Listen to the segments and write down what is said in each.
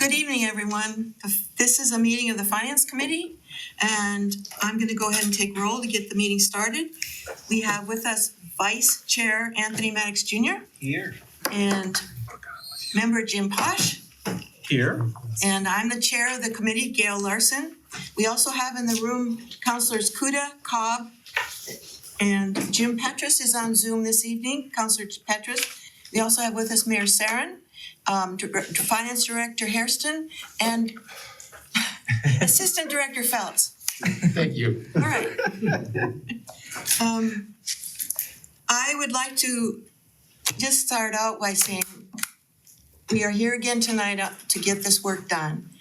Good evening, everyone. This is a meeting of the Finance Committee, and I'm going to go ahead and take roll to get the meeting started. We have with us Vice Chair Anthony Maddox Jr. Here. And Member Jim Posh. Here. And I'm the Chair of the committee, Gail Larson. We also have in the room Councilors Kuda, Cobb, and Jim Petrus is on Zoom this evening, Councilor Petrus. We also have with us Mayor Sarin, Finance Director Hairston, and Assistant Director Feltz. Thank you. All right. I would like to just start out by saying we are here again tonight to get this work done,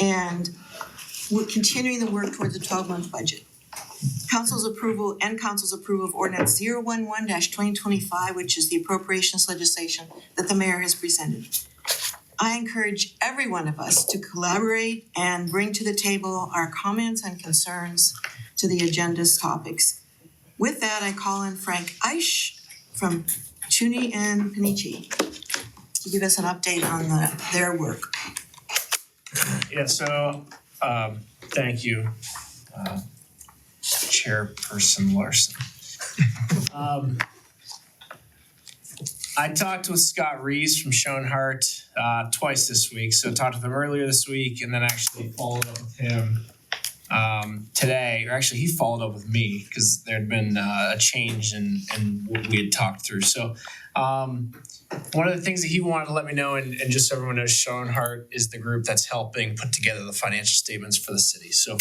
and we're continuing the work towards a 12-month budget. Council's approval of ordinance 011-2025, which is the appropriations legislation that the mayor has presented. I encourage every one of us to collaborate and bring to the table our comments and concerns to the agenda's topics. With that, I call in Frank Eisch from Chuni and Panichi to give us an update on their work. Yeah, so thank you, Chairperson Larson. I talked with Scott Rees from Schoenhart twice this week. So I talked with him earlier this week and then actually followed up with him today. Or actually, he followed up with me because there had been a change in what we had talked through. So one of the things that he wanted to let me know, and just so everyone knows, Schoenhart is the group that's helping put together the financial statements for the city. So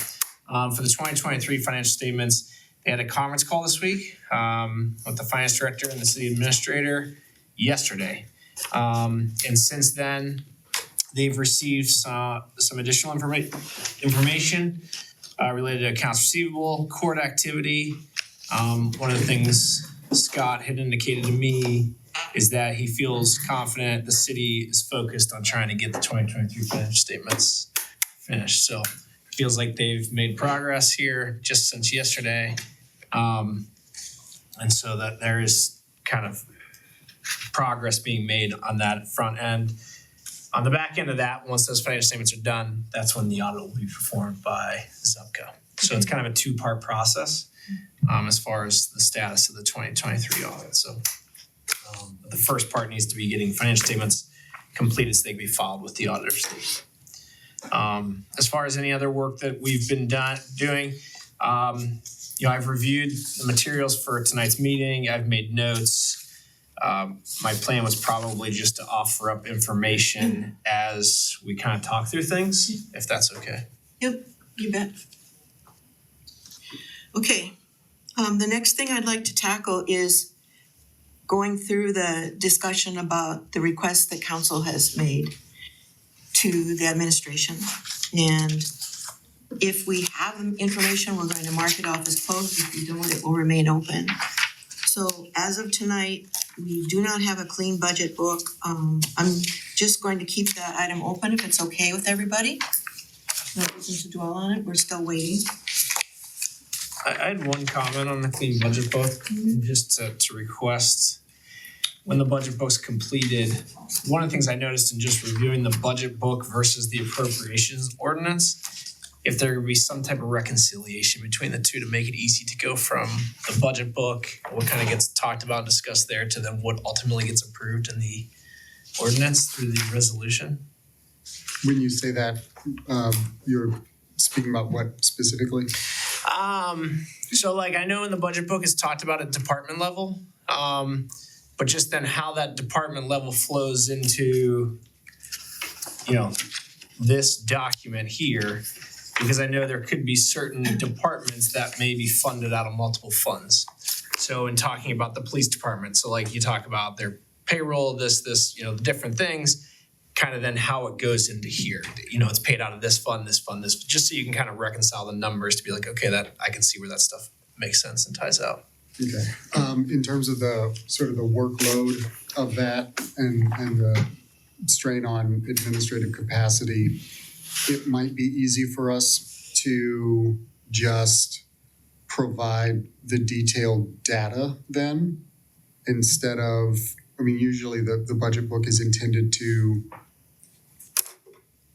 for the 2023 financial statements, they had a conference call this week with the finance director and the city administrator yesterday. And since then, they've received some additional information related to accounts receivable, court activity. One of the things Scott had indicated to me is that he feels confident the city is focused on trying to get the 2023 financial statements finished. So it feels like they've made progress here just since yesterday. And so that there is kind of progress being made on that front end. On the back end of that, once those financial statements are done, that's when the audit will be performed by Zupco. So it's kind of a two-part process as far as the status of the 2023 audit. So the first part needs to be getting financial statements completed so they can be filed with the auditors. As far as any other work that we've been doing, I've reviewed the materials for tonight's meeting. I've made notes. My plan was probably just to offer up information as we kind of talk through things, if that's okay. Yep, you bet. Okay, the next thing I'd like to tackle is going through the discussion about the requests that council has made to the administration. And if we have information, we're going to mark it off as closed. If we don't, it will remain open. So as of tonight, we do not have a clean budget book. I'm just going to keep that item open if it's okay with everybody. No reason to dwell on it. We're still waiting. I had one comment on the clean budget book, just to request when the budget book's completed. One of the things I noticed in just reviewing the budget book versus the appropriations ordinance, if there would be some type of reconciliation between the two to make it easy to go from the budget book, what kind of gets talked about and discussed there, to then what ultimately gets approved in the ordinance through the resolution. When you say that, you're speaking about what specifically? So like I know in the budget book it's talked about at department level, but just then how that department level flows into, this document here, because I know there could be certain departments that may be funded out of multiple funds. So in talking about the police department, so like you talk about their payroll, this, the different things, kind of then how it goes into here. It's paid out of this fund, this, just so you can kind of reconcile the numbers to be like, okay, that I can see where that stuff makes sense and ties out. Okay. In terms of the sort of the workload of that and the strain on administrative capacity, it might be easy for us to just provide the detailed data then instead of, usually the budget book is intended to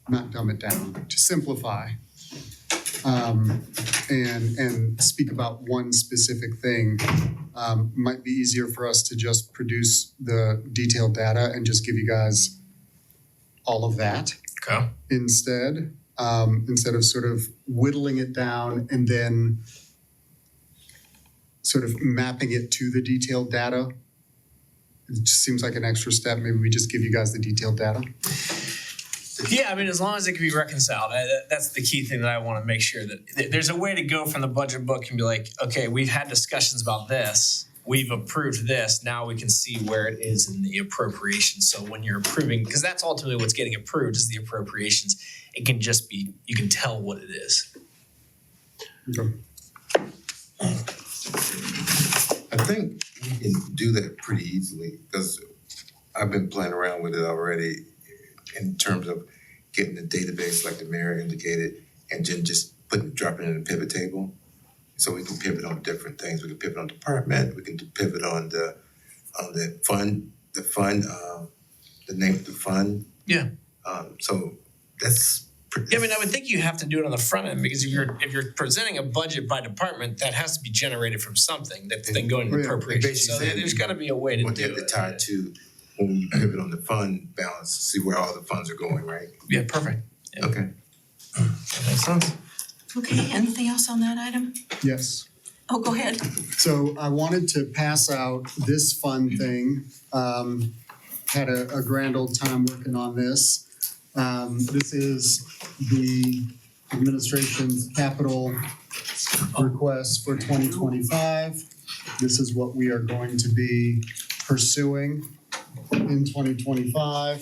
not dumb it down, to simplify. And speak about one specific thing. Might be easier for us to just produce the detailed data and just give you guys all of that Okay. instead of sort of whittling it down and then sort of mapping it to the detailed data. It just seems like an extra step. Maybe we just give you guys the detailed data. Yeah, I mean, as long as it can be reconciled, that's the key thing that I want to make sure that there's a way to go from the budget book and be like, okay, we've had discussions about this, we've approved this, now we can see where it is in the appropriations. So when you're approving, because that's ultimately what's getting approved is the appropriations. It can just be, you can tell what it is. Okay. I think we can do that pretty easily because I've been playing around with it already in terms of getting the database like the mayor indicated and then just dropping it in a pivot table. So we can pivot on different things. We can pivot on department, we can pivot on the fund, the name of the fund. Yeah. So that's pretty. Yeah, I mean, I would think you have to do it on the front end because if you're presenting a budget by department, that has to be generated from something that's then going to Yeah, appropriations. So basically there's got to be a way to What do you have to it. tie to when you pivot on the fund balance, see where all the funds are going, right? Yeah, perfect. Yeah. Okay. That makes sense. Okay, anything else on that item? Yes. Oh, go ahead. So I wanted to pass out this fun thing. Had a grand old time working on this. This is the administration's capital request for 2025. This is what we are going to be pursuing in 2025.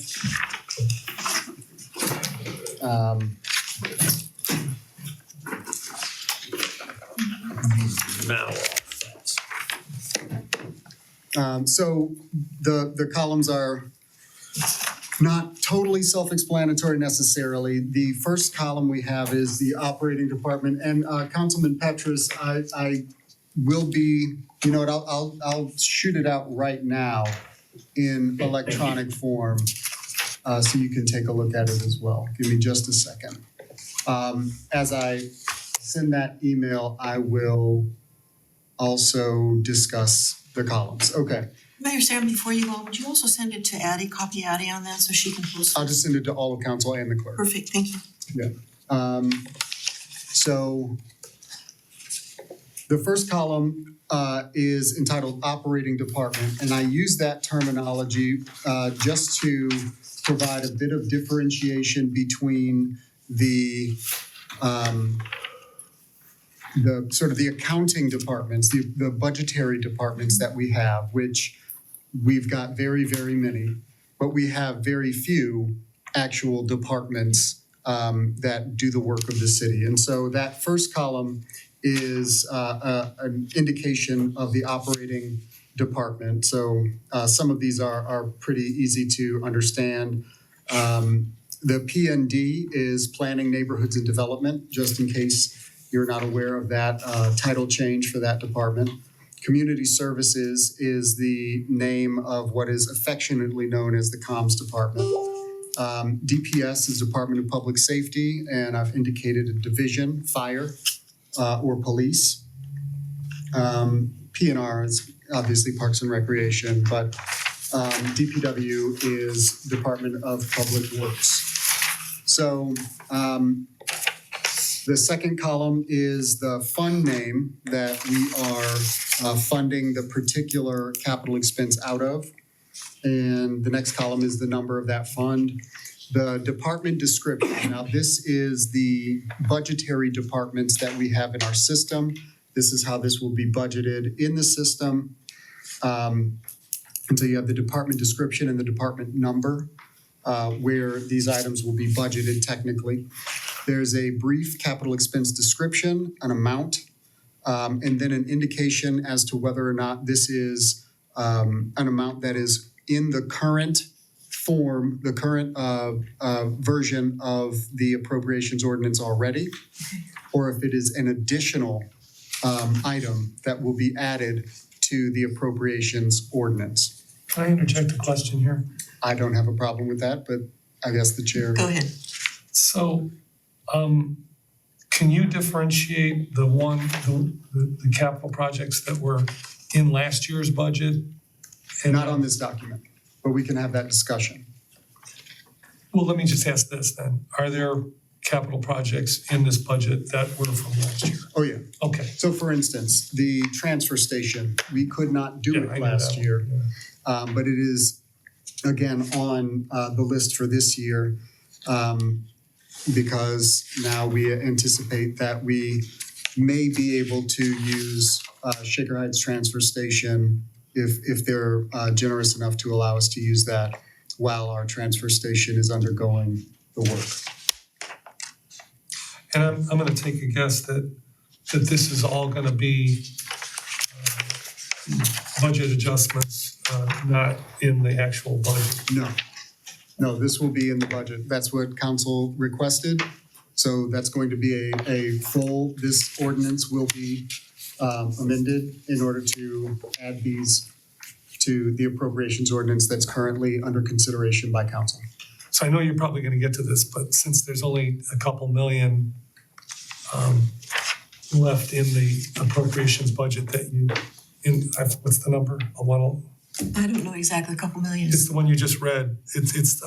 So the columns are not totally self-explanatory necessarily. The first column we have is the operating department, and Councilman Petrus, I will be, you know what, I'll shoot it out right now in electronic form, so you can take a look at it as well. Give me just a second. As I send that email, I will also discuss the columns. Okay, Mayor Sam, before you go, would you also send it to Addie, copy Addie on that so she can post I'll it? just send it to all of council and the clerk. Perfect, thank you. So the first column is entitled Operating Department, and I use that terminology just to provide a bit of differentiation between the sort of the accounting departments, the budgetary departments that we have, which we've got very, very many, but we have very few actual departments that do the work of the city. And so that first column is an indication of the operating department. So some of these are pretty easy to understand. The PND is Planning, Neighborhoods, and Development, just in case you're not aware of that title change for that department. Community Services is the name of what is affectionately known as the Comms Department. DPS is Department of Public Safety, and I've indicated a division, fire or police. PNR is obviously Parks and Recreation, but DPW is Department of Public Works. So the second column is the fund name that we are funding the particular capital expense out of. And the next column is the number of that fund. The department description. Now, this is the budgetary departments that we have in our system. This is how this will be budgeted in the system. And so you have the department description and the department number where these items will be budgeted technically. There's a brief capital expense description, an amount, and then an indication as to whether or not this is an amount that is in the current form, the current version of the appropriations ordinance already, or if it is an additional item that will be added to the appropriations ordinance. Can I interject a question here? I don't have a problem with that, but I guess the chair. Go ahead. So, can you differentiate the capital projects that were in last year's budget? And Not on this document, but we can have that discussion. Well, let me just ask this then. Are there capital projects in this budget that were from last year? Oh, yeah. Okay. So for instance, the transfer station, we could not do Yeah, I it know last that one. year. Yeah. But it is, again, on the list for this year. Because now we anticipate that we may be able to use Shaker Heights Transfer Station if they're generous enough to allow us to use that while our transfer station is undergoing the work. And I'm gonna take a guess that this is all gonna be budget adjustments, not in the actual budget. No, this will be in the budget. That's what council requested. So that's going to be a full, this ordinance will be amended in order to add these to the appropriations ordinance that's currently under consideration by council. So I know you're probably gonna get to this, but since there's only a couple million left in the appropriations budget that what's the number? I don't know exactly, a couple million. It's the one you just read. It's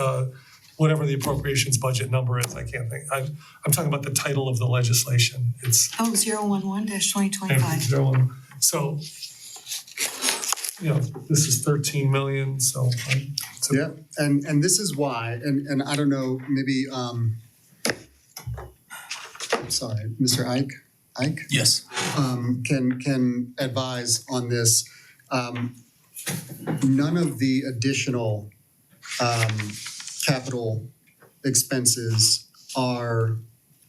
whatever the appropriations budget number is. I can't think. I'm talking about the title of the legislation. It's Oh, 011-2025. 0. So, this is 13 million. So, Yeah, and this is why, and I don't know, maybe, I'm sorry, Mr. Ike? Yes. Can advise on this. None of the additional capital expenses are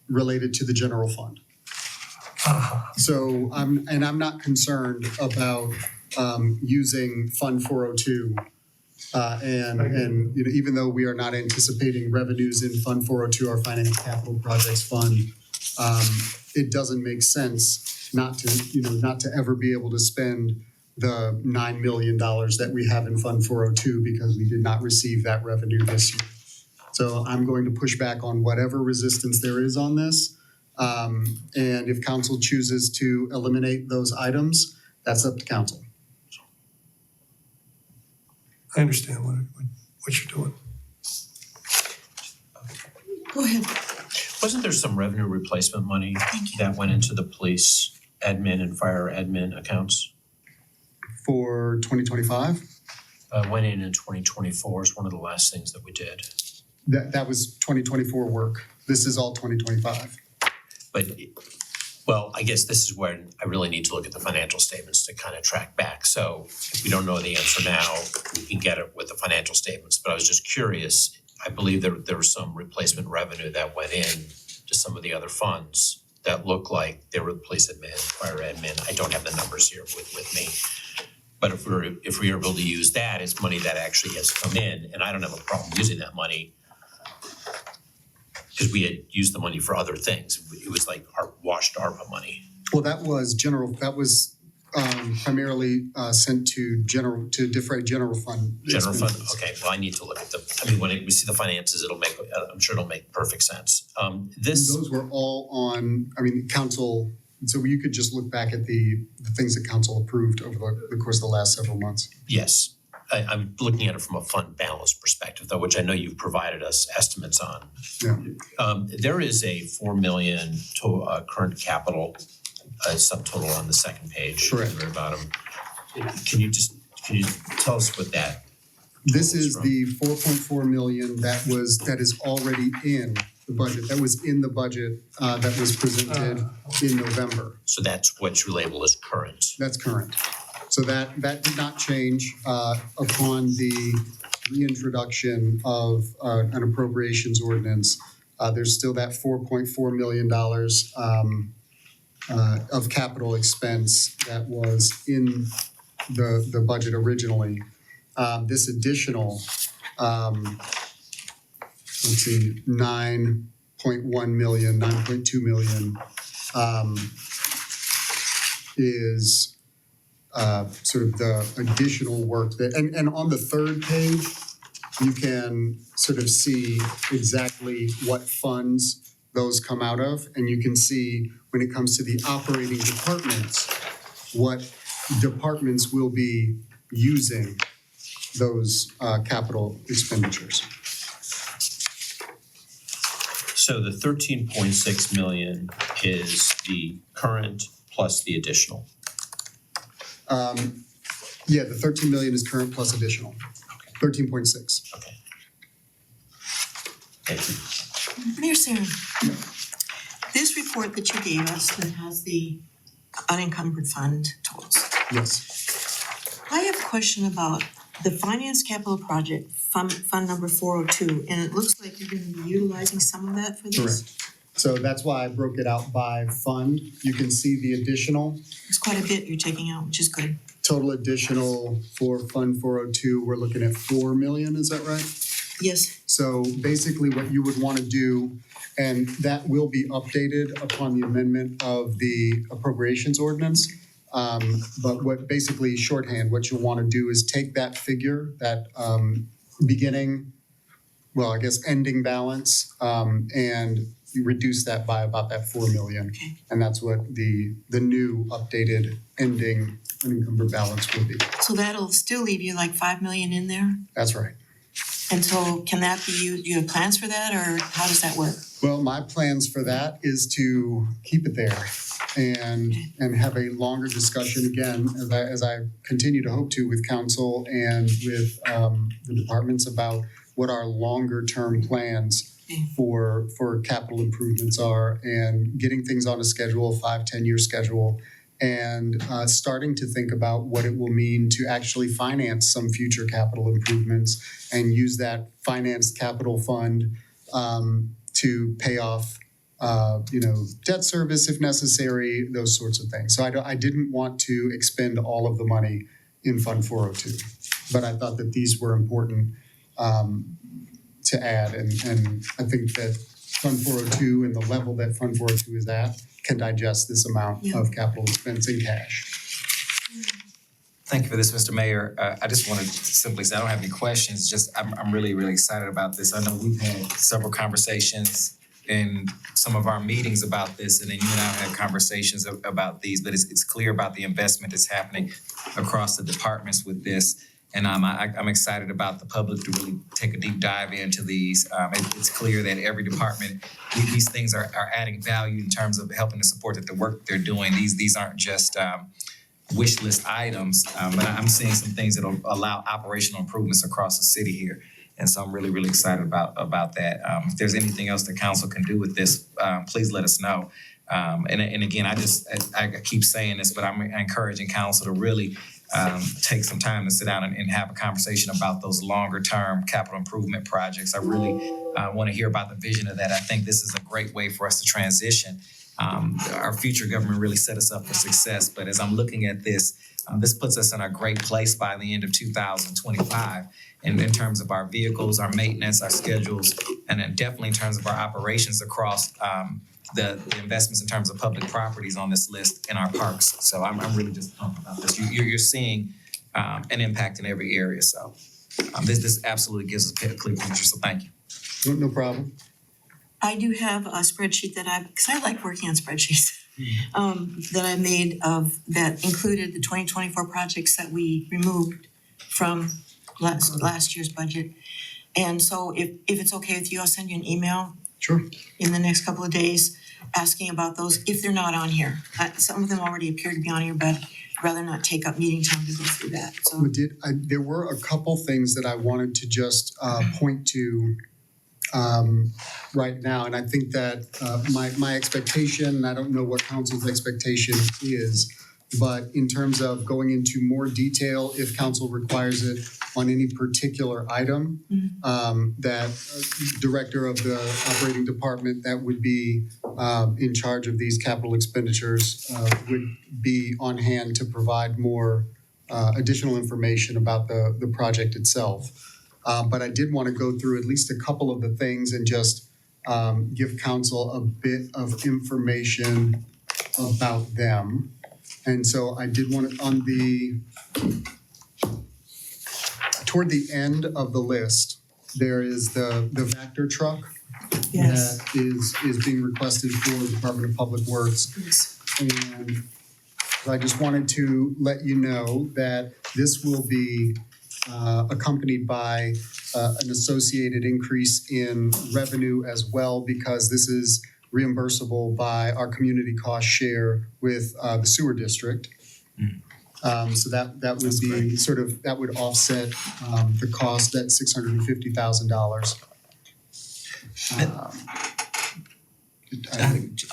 related to the general fund. So I'm not concerned about using Fund 402. And even though we are not anticipating revenues in Fund 402, our Finance Capital Projects Fund, it doesn't make sense not to ever be able to spend the $9 million that we have in Fund 402 because we did not receive that revenue this year. So I'm going to push back on whatever resistance there is on this. And if council chooses to eliminate those items, that's up to council. I understand what you're doing. Go ahead. Wasn't there some revenue replacement money that went into the police admin and fire admin accounts? For 2025, Went in 2024 is one of the last things that we did. that was 2024 work. This is all 2025. But, well, I guess this is where I really need to look at the financial statements to kind of track back. So if we don't know the answer now, we can get it with the financial statements. But I was just curious, I believe there was some replacement revenue that went in to some of the other funds that look like they were the police admin, fire admin. I don't have the numbers here with me. But if we're able to use that as money that actually has come in, and I don't have a problem using that money, because we had used the money for other things. It was like our washed ARPA money. Well, that was primarily sent to defray general fund. General fund, expenses. okay, well, I need to look at when we see the finances, I'm sure it'll make perfect sense. Those were all on, council, so you could just look back at the things that council approved over the course of the last several months. Yes, I'm looking at it from a fund balance perspective though, which I know you've provided us estimates on. Yeah. There is a 4 million current capital subtotal on the second page. Correct. At the very bottom. Can you tell us what that? This totals is from? the 4.4 million that is already in the budget, that was in the budget that was presented in November. So that's what you label as current. That's current. So that did not change upon the reintroduction of an appropriations ordinance. There's still that $4.4 million of capital expense that was in the budget originally. This additional, let's see, 9.1 million, 9.2 million is sort of the additional work that, and on the third page, you can sort of see exactly what funds those come out of. And you can see when it comes to the operating departments, what departments will be using those capital expenditures. So the 13.6 million is the current plus the additional. Yeah, the 13 million is current plus additional, 13.6. Okay. Thank you. Mayor Sarin, this report that you gave us that has the unencumbered fund totals, Yes, I have a question about the finance capital project, fund number 402, and it looks like you're gonna be utilizing some of that for this? correct. So that's why I broke it out by fund. You can see the additional, It's quite a bit you're taking out, which is good. total additional for Fund 402, we're looking at 4 million, is that right? Yes, So basically what you would want to do, and that will be updated upon the amendment of the appropriations ordinance. But what basically shorthand, what you'll want to do is take that figure, that beginning, well, I guess ending balance, and you reduce that by about that 4 million. Okay. And that's what the new updated ending unencumbered balance will be. so that'll still leave you like 5 million in there? That's right. And so can that be used, do you have plans for that, or how does that work? Well, my plans for that is to keep it there and have a longer discussion again, as I continue to hope to with council and with the departments about what our longer term plans for capital improvements are, and getting things on a schedule, 5-10 year schedule, and starting to think about what it will mean to actually finance some future capital improvements and use that financed capital fund to pay off debt service if necessary, those sorts of things. So I didn't want to expend all of the money in Fund 402, but I thought that these were important to add, and I think that Fund 402 and the level that Fund 402 is at can digest this amount of capital expense in cash. Thank you for this, Mr. Mayor. I just wanted to simply say, I don't have any questions, just I'm really, really excited about this. I know we've had several conversations in some of our meetings about this, and then you and I have had conversations about these, but it's clear about the investment that's happening across the departments with this. And I'm excited about the public to really take a deep dive into these. It's clear that every department, these things are adding value in terms of helping to support the work they're doing. These aren't just wish list items, but I'm seeing some things that'll allow operational improvements across the city here. And so I'm really, really excited about that. If there's anything else the council can do with this, please let us know. And again, I keep saying this, but I'm encouraging council to really take some time to sit down and have a conversation about those longer term capital improvement projects. I really want to hear about the vision of that. I think this is a great way for us to transition. Our future government really set us up for success, but as I'm looking at this, this puts us in a great place by the end of 2025. And in terms of our vehicles, our maintenance, our schedules, and then definitely in terms of our operations across the investments in terms of public properties on this list in our parks. So I'm really just pumped about this. You're seeing an impact in every area. So this absolutely gives us a clear picture. So thank you. No problem. I do have a spreadsheet because I like working on spreadsheets, that I made that included the 2024 projects that we removed from last year's budget. And so if it's okay with you, I'll send you an email Sure. in the next couple of days asking about those, if they're not on here. Some of them already appear to be on here, but I'd rather not take up meeting time to go through that, so. There were a couple things that I wanted to just point to right now, and I think that my expectation, I don't know what council's expectation is, but in terms of going into more detail, if council requires it on any particular item, that director of the operating department that would be in charge of these capital expenditures would be on hand to provide more additional information about the project itself. But I did want to go through at least a couple of the things and just give council a bit of information about them. And so I did want to, toward the end of the list, there is the Vector truck Yes. that is being requested for the Department of Public Works. And I just wanted to let you know that this will be accompanied by an associated increase in revenue as well, because this is reimbursable by our community cost share with the sewer district. So that would That's be great. sort of, that would offset the cost at $650,000.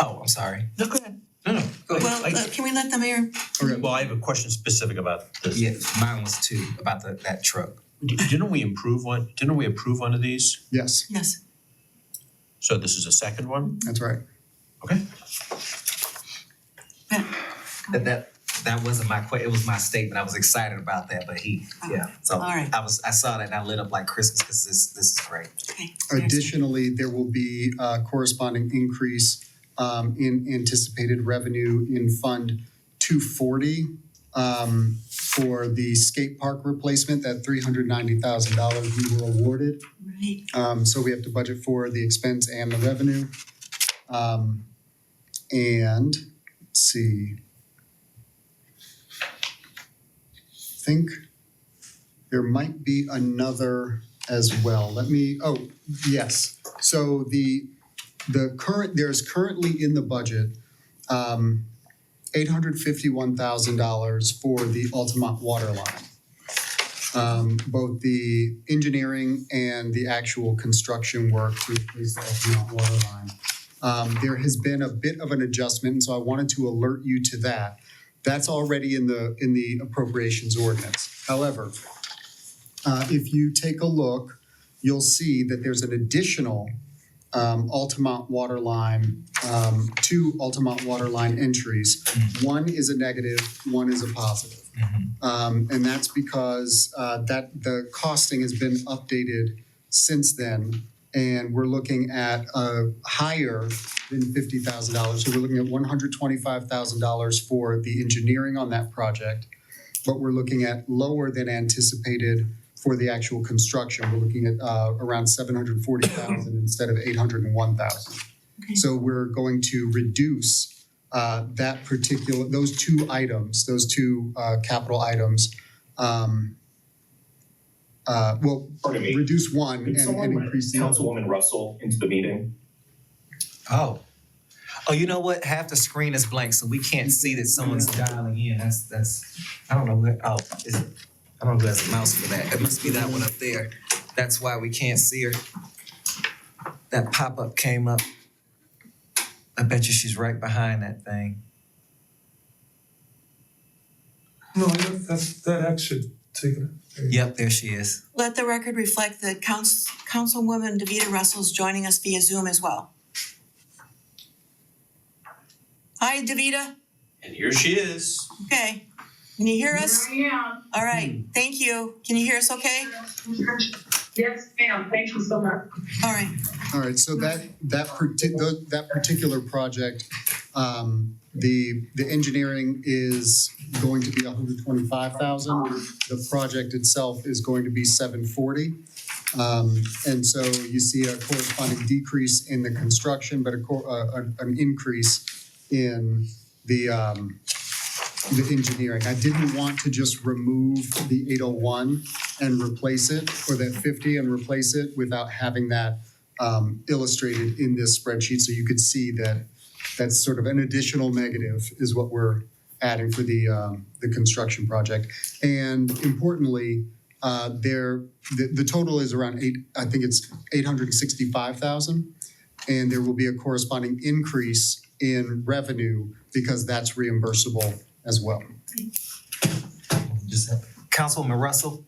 Oh, I'm sorry. No, go ahead. No, go ahead. Well, can we let the mayor? Okay. Well, I have a question specific about this. Yeah, mine was too, about that truck. Didn't we approve one of these? Yes, Yes. So this is a second one? that's right. Okay. That wasn't my it was my statement. I was excited about that, but so All right. I saw that and I lit up like Christmas because this is great. Okay. Additionally, there will be a corresponding increase in anticipated revenue in Fund 240 for the skate park replacement, that $390,000 we were awarded. Right. So we have to budget for the expense and the revenue. And let's see. I think there might be another as well. Yes. So there's currently in the budget $851,000 for the Altamont water line. Both the engineering and the actual construction work to replace the Altamont water line. There has been a bit of an adjustment, and so I wanted to alert you to that. That's already in the appropriations ordinance. However, if you take a look, you'll see that there's an additional Altamont water line, two Altamont water line entries. One is a negative, one is a positive. And that's because that the costing has been updated since then, and we're looking at higher than $50,000. So we're looking at $125,000 for the engineering on that project, but we're looking at lower than anticipated for the actual construction. We're looking at around $740,000 instead of $801,000. Okay. So we're going to reduce those two capital items. Pardon me. Reduce one Could and someone let increase the other. Councilwoman Russell into the meeting? Oh, you know what? Half the screen is blank, so we can't see that someone's dialing in. That's I don't know who. Oh, is it? I don't know who has a mouse for that. It must be that one up there. That's why we can't see her. That pop-up came up. I bet you she's right behind that thing. No, that X should take it. Yep, there she is. Let the record reflect that Councilwoman Davita Russell is joining us via Zoom as well. Hi, Davita. And here she is. Okay. Can you hear us? Here I am. All right. Thank you. Can you hear us okay? Yes, ma'am. Thank you so much. All right. All right, so that particular project, the engineering is going to be $125,000. The project itself is going to be $740,000. And so you see a corresponding decrease in the construction, but an increase in the engineering. I didn't want to just remove the 801 and replace it, or that 50 and replace it without having that illustrated in this spreadsheet, so you could see that that's sort of an additional negative is what we're adding for the construction project. And importantly, the total is around $865,000, and there will be a corresponding increase in revenue because that's reimbursable as well. Councilwoman Russell,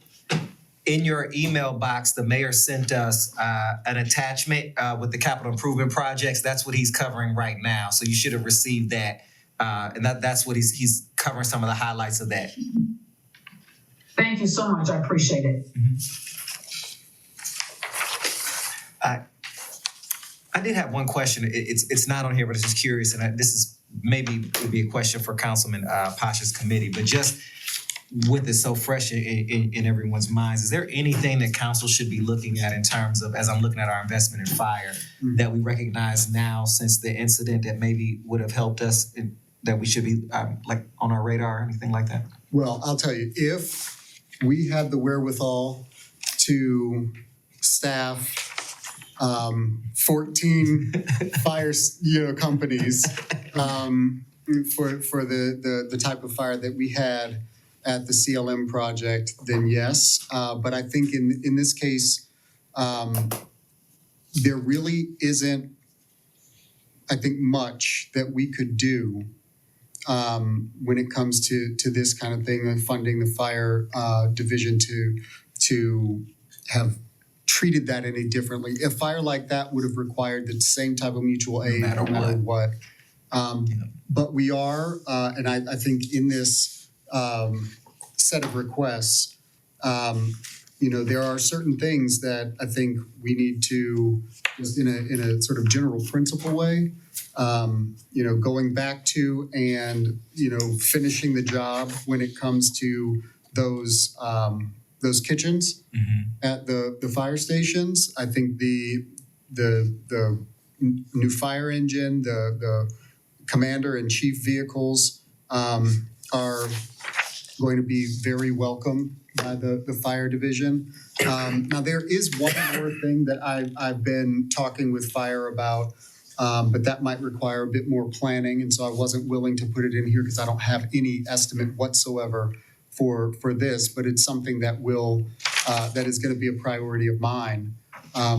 in your email box, the mayor sent us an attachment with the capital improvement projects. That's what he's covering right now. So you should have received that. And that's what he's covering, some of the highlights of that. Thank you so much. I appreciate it. I did have one question. It's not on here, but it's just curious. And this is maybe would be a question for Councilman Pasha's committee, but just with it so fresh in everyone's minds, is there anything that council should be looking at in terms of, as I'm looking at our investment in fire, that we recognize now since the incident that maybe would have helped us, that we should be like on our radar or anything like that? Well, I'll tell you, if we had the wherewithal to staff 14 fire, companies for the type of fire that we had at the CLM project, then yes. But I think in this case, there really isn't, I think, much that we could do when it comes to this kind of thing, and funding the fire division to have treated that any differently. A fire like that would have required the same type of mutual aid, no matter what. But we are, and I think in this set of requests, there are certain things that I think we need to, just in a sort of general principle way, going back to and, finishing the job when it comes to those kitchens at the fire stations. I think the new fire engine, the commander and chief vehicles are going to be very welcome by the fire division. Now, there is one more thing that I've been talking with fire about, but that might require a bit more planning, and so I wasn't willing to put it in here because I don't have any estimate whatsoever for this, but it's something that that is going to be a priority of mine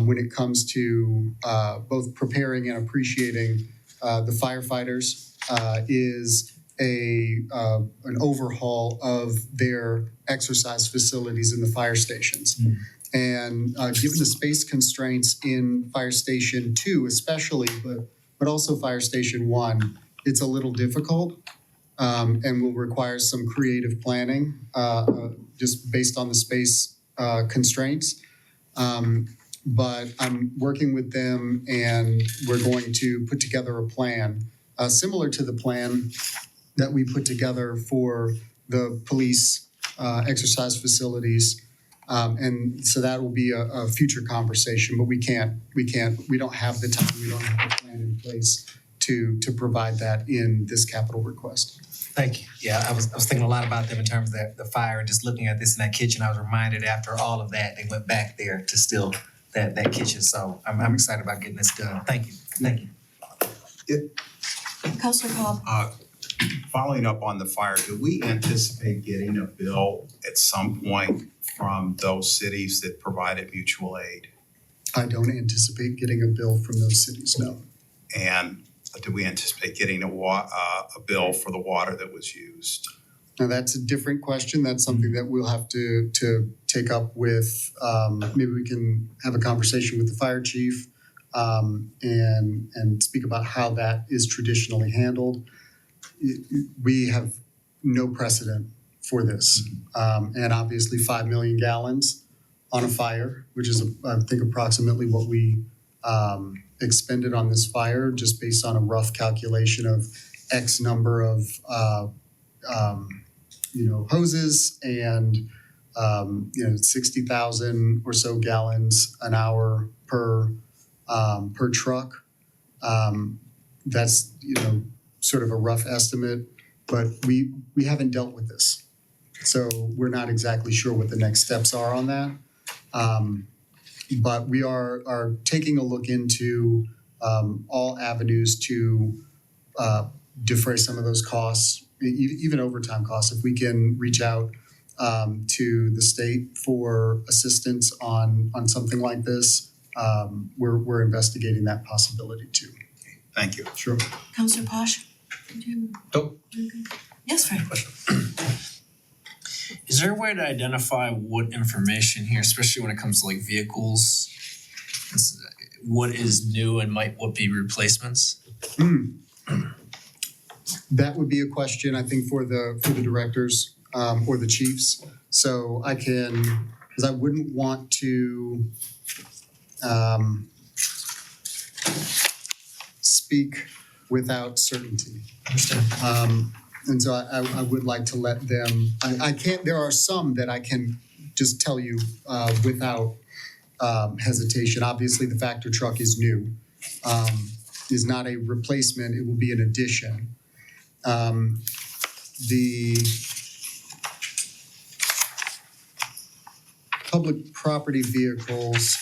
when it comes to both preparing and appreciating the firefighters, is an overhaul of their exercise facilities in the fire stations. And given the space constraints in Fire Station 2 especially, but also Fire Station 1, it's a little difficult and will require some creative planning just based on the space constraints. But I'm working with them, and we're going to put together a plan similar to the plan that we put together for the police exercise facilities. And so that will be a future conversation, but we don't have the time, we don't have the plan in place to provide that in this capital request. Thank you. Yeah, I was thinking a lot about them in terms of the fire, and just looking at this in that kitchen, I was reminded after all of that, they went back there to still that kitchen. So I'm excited about getting this done. Thank you. Thank you. Councilor Cobb? Following up on the fire, do we anticipate getting a bill at some point from those cities that provided mutual aid? I don't anticipate getting a bill from those cities, no. And do we anticipate getting a bill for the water that was used? Now, that's a different question. That's something that we'll have to take up with, maybe we can have a conversation with the fire chief and speak about how that is traditionally handled. We have no precedent for this. And obviously 5 million gallons on a fire, which is, I think, approximately what we expended on this fire, just based on a rough calculation of X number of hoses and 60,000 or so gallons an hour per truck. That's sort of a rough estimate, but we haven't dealt with this, so we're not exactly sure what the next steps are on that. But we are taking a look into all avenues to defray some of those costs, even overtime costs. If we can reach out to the state for assistance on something like this, we're investigating that possibility too. Thank you. Sure. Councilor Posh? Oh. Yes, Frank? Is there a way to identify what information here, especially when it comes to like vehicles, what is new and what be replacements? That would be a question, I think, for the directors or the chiefs. So I can, because I wouldn't want to speak without certainty. Understand. And so I would like to let them, I can't, there are some that I can just tell you without hesitation. Obviously, the Factor truck is new, is not a replacement, it will be an addition. The public property vehicles,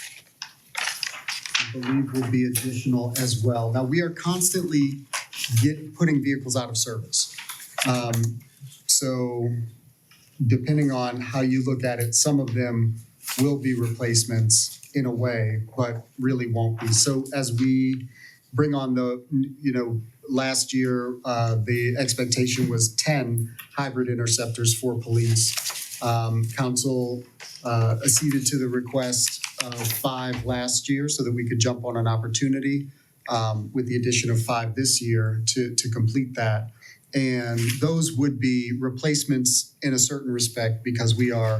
I believe, will be additional as well. Now, we are constantly putting vehicles out of service. So depending on how you look at it, some of them will be replacements in a way, but really won't be. So as we bring on last year, the expectation was 10 hybrid interceptors for police. Council acceded to the request of 5 last year so that we could jump on an opportunity with the addition of 5 this year to complete that. And those would be replacements in a certain respect because we are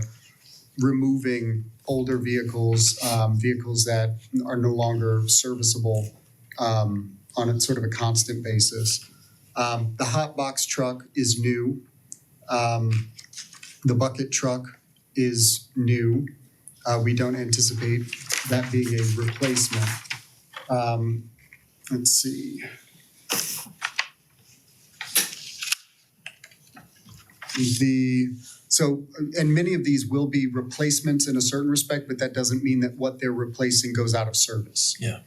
removing older vehicles, vehicles that are no longer serviceable on a sort of a constant basis. The hot box truck is new. The bucket truck is new. We don't anticipate that being a replacement. Let's see. And many of these will be replacements in a certain respect, but that doesn't mean that what they're replacing goes out of service. Yeah.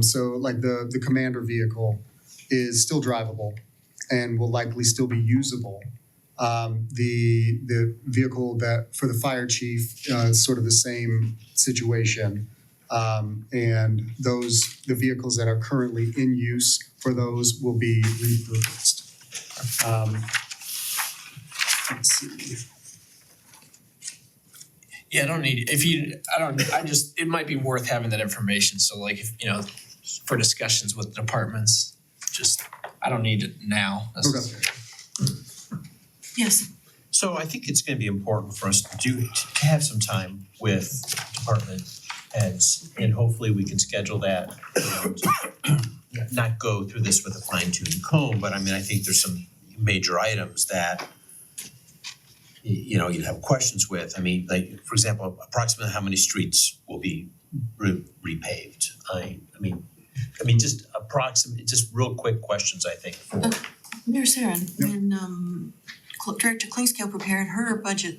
So like the commander vehicle is still drivable and will likely still be usable. The vehicle that for the fire chief is sort of the same situation. And the vehicles that are currently in use for those will be repurposed. Let's see. Yeah, it might be worth having that information, so like if, for discussions with departments, I don't need it now necessarily. Yes, So I think it's gonna be important for us to have some time with department heads, and hopefully we can schedule that. Not go through this with a fine tooth comb, but I mean, I think there's some major items that you'd have questions with. I mean, like, for example, approximately how many streets will be repaved? I mean, just real quick questions, I think, for. Mayor Sarin, when Director Klingscale prepared her budget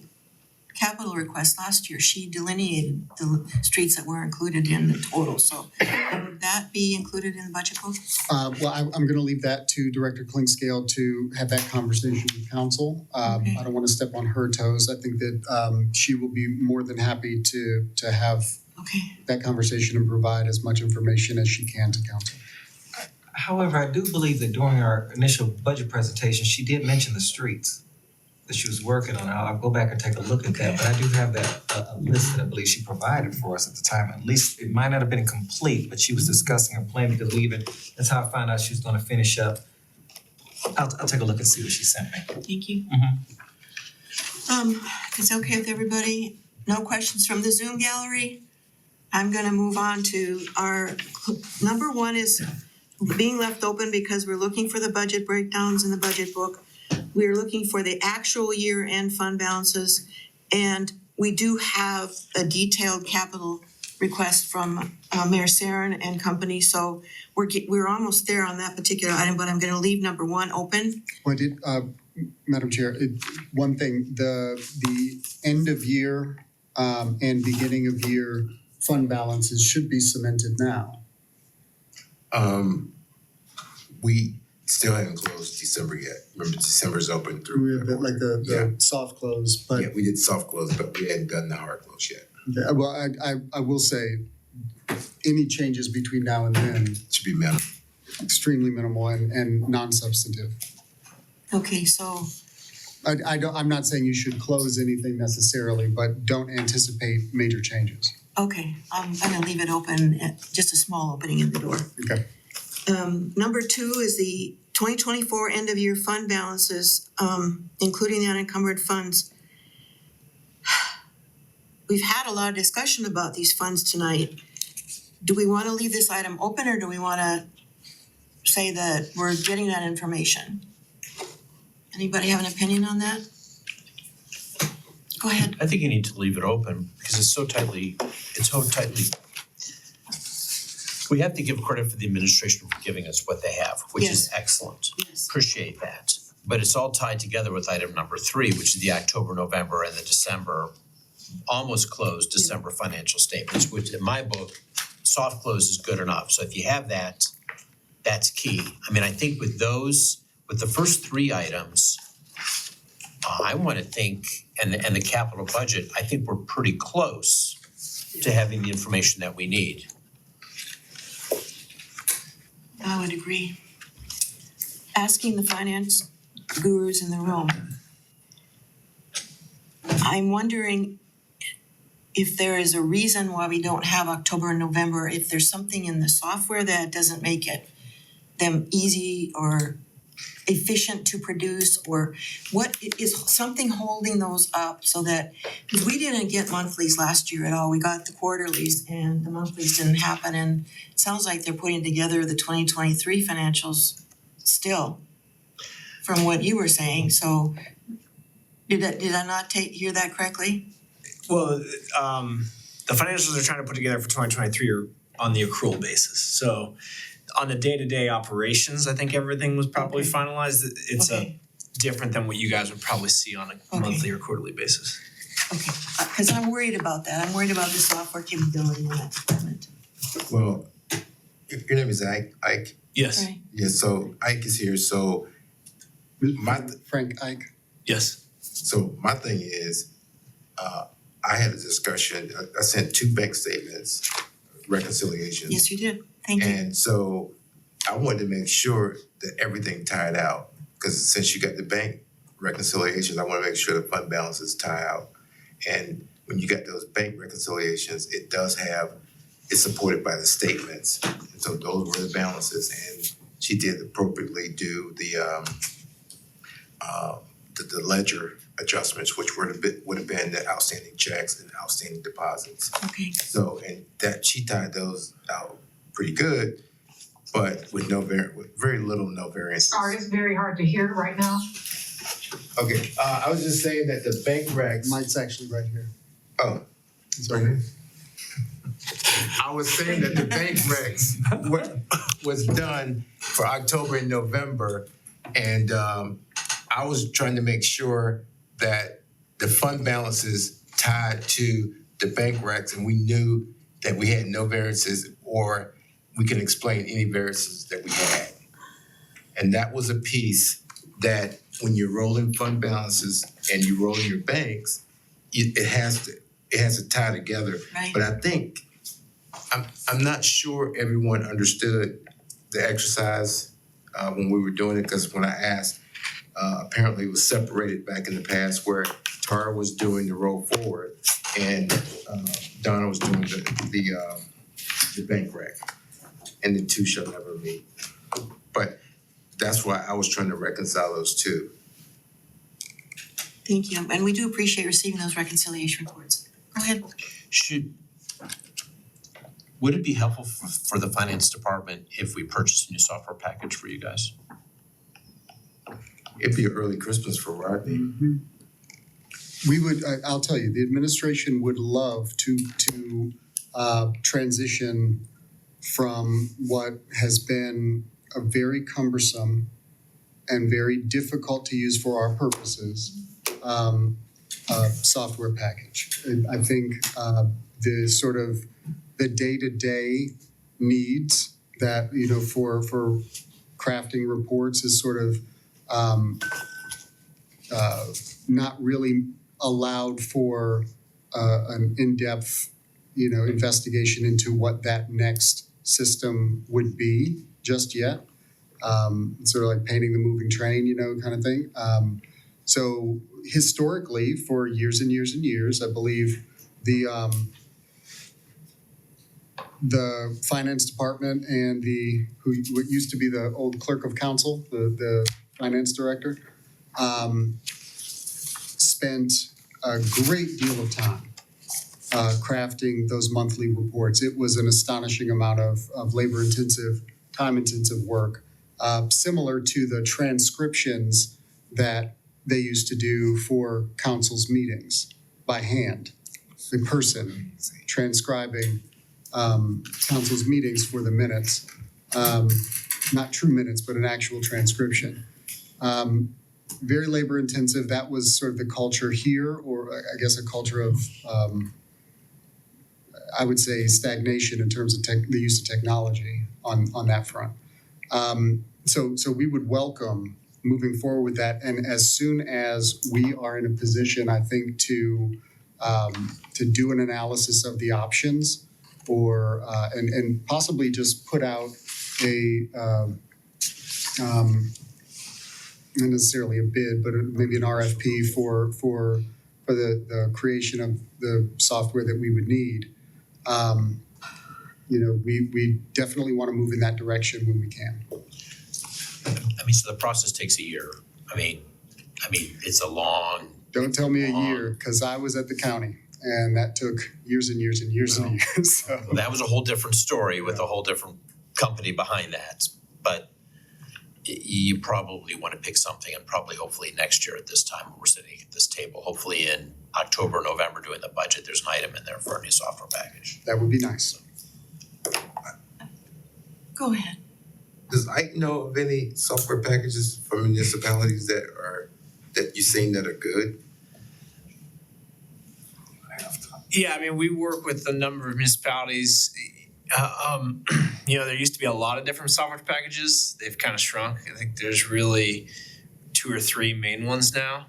capital request last year, she delineated the streets that were included in the total, so would that be included in the budget book? Well, I'm gonna leave that to Director Klingscale to have that conversation with council. Okay. I don't wanna step on her toes. I think that she will be more than happy to have Okay, that conversation and provide as much information as she can to council. However, I do believe that during our initial budget presentation, she did mention the streets that she was working on. I'll go back and take a look at that, but I do have that list that I believe she provided for us at the time. At least it might not have been complete, but she was discussing a plan to leave it. That's how I found out she was gonna finish up. I'll take a look and see what she sent me. thank you. Mhm. If it's okay with everybody, no questions from the Zoom gallery? I'm gonna move on to our, number 1 is being left open because we're looking for the budget breakdowns in the budget book. We're looking for the actual year-end fund balances, and we do have a detailed capital request from Mayor Sarin and company, so we're almost there on that particular item, but I'm gonna leave number 1 open. Well, Madam Chair, one thing, the end of year and beginning of year fund balances should be cemented now. We still haven't closed December yet. Remember, December's open through We have February. like the soft close, but Yeah, we did soft close, but we hadn't done the hard close yet. okay, well, I will say, any changes between now and then, Should be minimal. extremely minimal and non-substantive. Okay, so I'm not saying you should close anything necessarily, but don't anticipate major changes. okay, I'm gonna leave it open, just a small opening in the door. Okay. Number 2 is the 2024 end of year fund balances, including the unencumbered funds. We've had a lot of discussion about these funds tonight. Do we wanna leave this item open, or do we wanna say that we're getting that information? Anybody have an opinion on that? Go ahead. I think you need to leave it open because it's so tightly, we have to give credit for the administration for giving us what they have, which is excellent. Yes. Appreciate that. But it's all tied together with item number 3, which is the October, November, and the December, almost closed December financial statements, which in my book, soft close is good enough. So if you have that, that's key. I mean, I think with those, with the first 3 items, I wanna think, and the capital budget, I think we're pretty close to having the information that we need. I would agree. Asking the finance gurus in the room. I'm wondering if there is a reason why we don't have October and November, if there's something in the software that doesn't make it them easy or efficient to produce, or what is something holding those up so that, because we didn't get monthlies last year at all, we got the quarterlies and the monthlies didn't happen, and it sounds like they're putting together the 2023 financials still, from what you were saying, so did I not hear that correctly? Well, the financials they're trying to put together for 2023 are on the accrual basis. So on the day-to-day operations, I think everything was probably Okay. finalized. It's Okay. different than what you guys would probably see on a Okay. monthly or quarterly basis. Okay, because I'm worried about that, I'm worried about the software capability in that department. Well, your name is Ike? Yes, Right. Yeah, so Ike is here, so Frank Ike. yes. So my thing is, I had a discussion, I sent 2 bank statements, reconciliations. Yes, you did, thank you. And so I wanted to make sure that everything tied out, because since you got the bank reconciliations, I want to make sure the fund balances tie out. And when you got those bank reconciliations, it does have, it's supported by the statements. And so those were the balances, and she did appropriately do the ledger adjustments, which would have been the outstanding checks and outstanding deposits. Okay, So, and that, she tied those out pretty good, but with with very little no variances. Sorry, it's very hard to hear right now. Okay, I was just saying that the bank recs. Mike's actually right here. Oh, Sorry. I was saying that the bank recs was done for October and November, and I was trying to make sure that the fund balances tied to the bank recs, and we knew that we had no variances, or we can explain any variances that we had. And that was a piece that when you're rolling fund balances and you roll your banks, it has to tie together. right, But I think, I'm not sure everyone understood the exercise when we were doing it, because when I asked, apparently it was separated back in the past where Tara was doing the roll forward and Donna was doing the bank rec. And the 2 shall never meet. But that's why I was trying to reconcile those 2. thank you, and we do appreciate receiving those reconciliation reports. Go ahead. Would it be helpful for the finance department if we purchased a new software package for you guys? It'd be an early Christmas for Rodney. We would, I'll tell you, the administration would love to transition from what has been a very cumbersome and very difficult to use for our purposes, software package. I think the sort of the day-to-day needs that, you know, for crafting reports is sort of not really allowed for an in-depth, you know, investigation into what that next system would be just yet. Sort of like painting the moving train, you know, kind of thing. So historically, for years and years and years, I believe the finance department and what used to be the old clerk of council, the finance director, spent a great deal of time crafting those monthly reports. It was an astonishing amount of labor-intensive, time-intensive work, similar to the transcriptions that they used to do for council's meetings by hand. The person transcribing council's meetings for the minutes. Not true minutes, but an actual transcription. Very labor intensive. That was sort of the culture here, or I guess a culture of, I would say, stagnation in terms of the use of technology on that front. So we would welcome moving forward with that, and as soon as we are in a position, I think, to do an analysis of the options, or and possibly just put out a not necessarily a bid, but maybe an RFP for the creation of the software that we would need. We definitely want to move in that direction when we can. I mean, so the process takes a year. I mean, it's a long. Don't tell me a year, because I was at the county and that took years and years and years and years. So. That was a whole different story with a whole different company behind that. But you probably want to pick something, and probably hopefully next year at this time when we're sitting at this table, hopefully in October, November doing the budget, there's an item in there for a new software package. That would be nice. Go ahead. Does Ike know of any software packages for municipalities that you've seen that are good? Yeah, I mean, we work with a number of municipalities. There used to be a lot of different software packages. They've kind of shrunk. I think there's really 2 or 3 main ones now.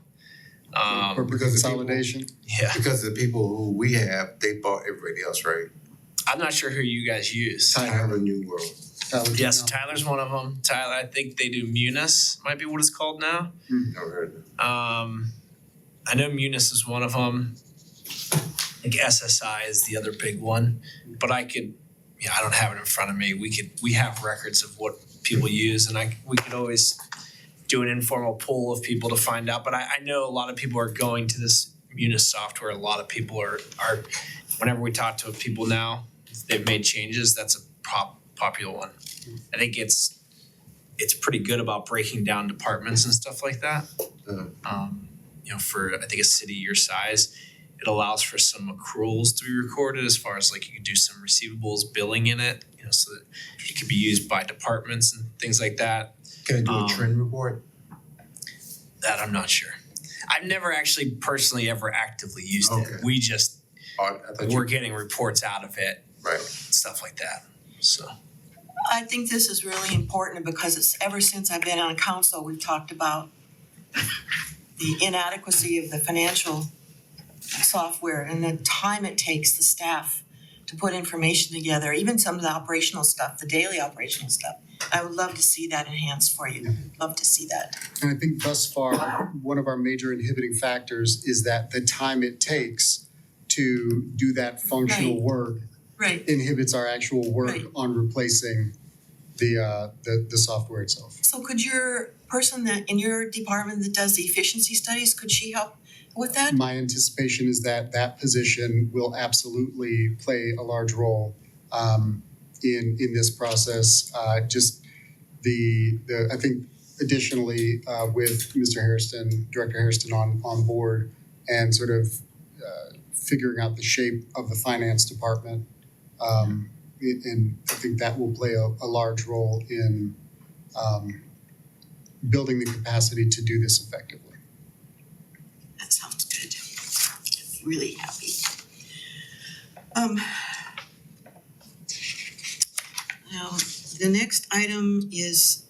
Corporate because of consolidation. Yeah, Because the people who we have, they bought everybody else, right? I'm not sure who you guys use. Tyler New World. Yes, Tyler's one of them. Tyler, I think they do Munis, might be what it's called now. Never heard of it. I know Munis is one of them. I think SSI is the other big one, but I don't have it in front of me. We have records of what people use, and we could always do an informal poll of people to find out. But I know a lot of people are going to this Munis software. A lot of people are whenever we talk to people now, they've made changes. That's a popular one. I think it's pretty good about breaking down departments and stuff like that. For I think a city your size, it allows for some accruals to be recorded as far as like you could do some receivables billing in it, so that it could be used by departments and things like that. Can I do a trend report? That I'm not sure. I've never actually personally ever actively used Okay. it. We just I thought we're getting reports out of it, right. stuff like that. So I think this is really important because it's ever since I've been on council, we've talked about the inadequacy of the financial software and the time it takes the staff to put information together, even some of the operational stuff, the daily operational stuff. I would love to see that enhanced for you. Love to see that. And I think thus far, one of our major inhibiting factors is that the time it takes to do that functional Right. work Right. inhibits our actual work Right. on replacing the software itself. So could your person that in your department that does the efficiency studies, could she help with that? My anticipation is that that position will absolutely play a large role in this process. Just the I think additionally with Mr. Hairston, Director Hairston on board, and sort of figuring out the shape of the finance department. And I think that will play a large role in building the capacity to do this effectively. That sounds good. Really happy. Now, the next item is,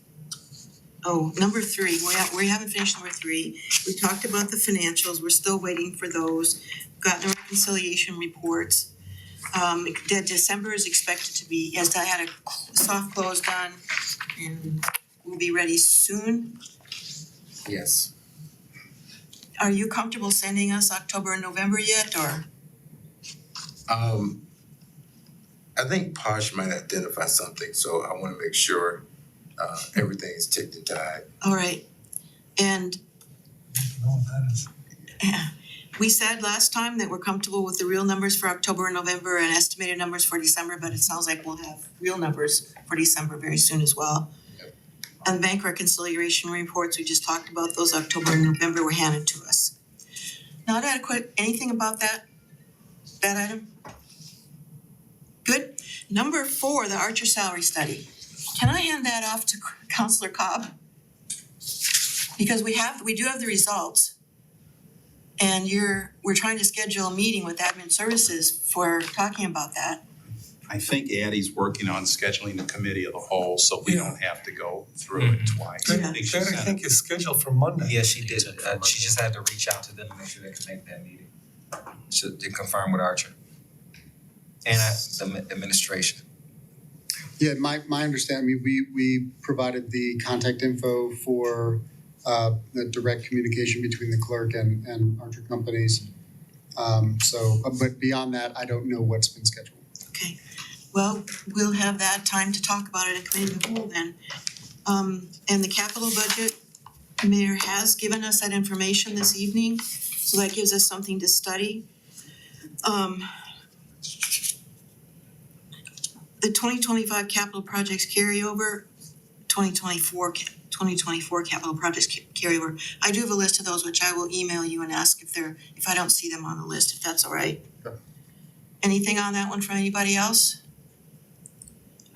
number 3. We haven't finished number 3. We talked about the financials. We're still waiting for those. Got the reconciliation reports. That December is expected to be, yes, I had a soft close done and we'll be ready soon. Yes. Are you comfortable sending us October and November yet, or? I think Posh might identify something, so I want to make sure everything is ticked and tied. All right. And I don't know what that is. we said last time that we're comfortable with the real numbers for October and November and estimated numbers for December, but it sounds like we'll have real numbers for December very soon as well. And bank reconciliation reports, we just talked about those, October and November were handed to us. Not adequate, anything about that item? Good. Number 4, the Archer salary study. Can I hand that off to Counselor Cobb? Because we do have the results. And we're trying to schedule a meeting with Admin Services for talking about that. I think Addie's working on scheduling the committee of the whole, so we don't have to go through it twice. That, I think she that I sent think is scheduled for Monday. Yeah, she did. She just had to reach out to them and make sure they could make that meeting. To confirm with Archer. And the administration. Yeah, my understanding, we provided the contact info for the direct communication between the clerk and Archer Companies. But beyond that, I don't know what's been scheduled. Okay, well, we'll have that time to talk about it at committee of the whole then. And the capital budget, the mayor has given us that information this evening, so that gives us something to study. The 2025 capital projects carryover, 2024 capital projects carryover. I do have a list of those, which I will email you and ask if I don't see them on the list, if that's all right. Okay. Anything on that one from anybody else?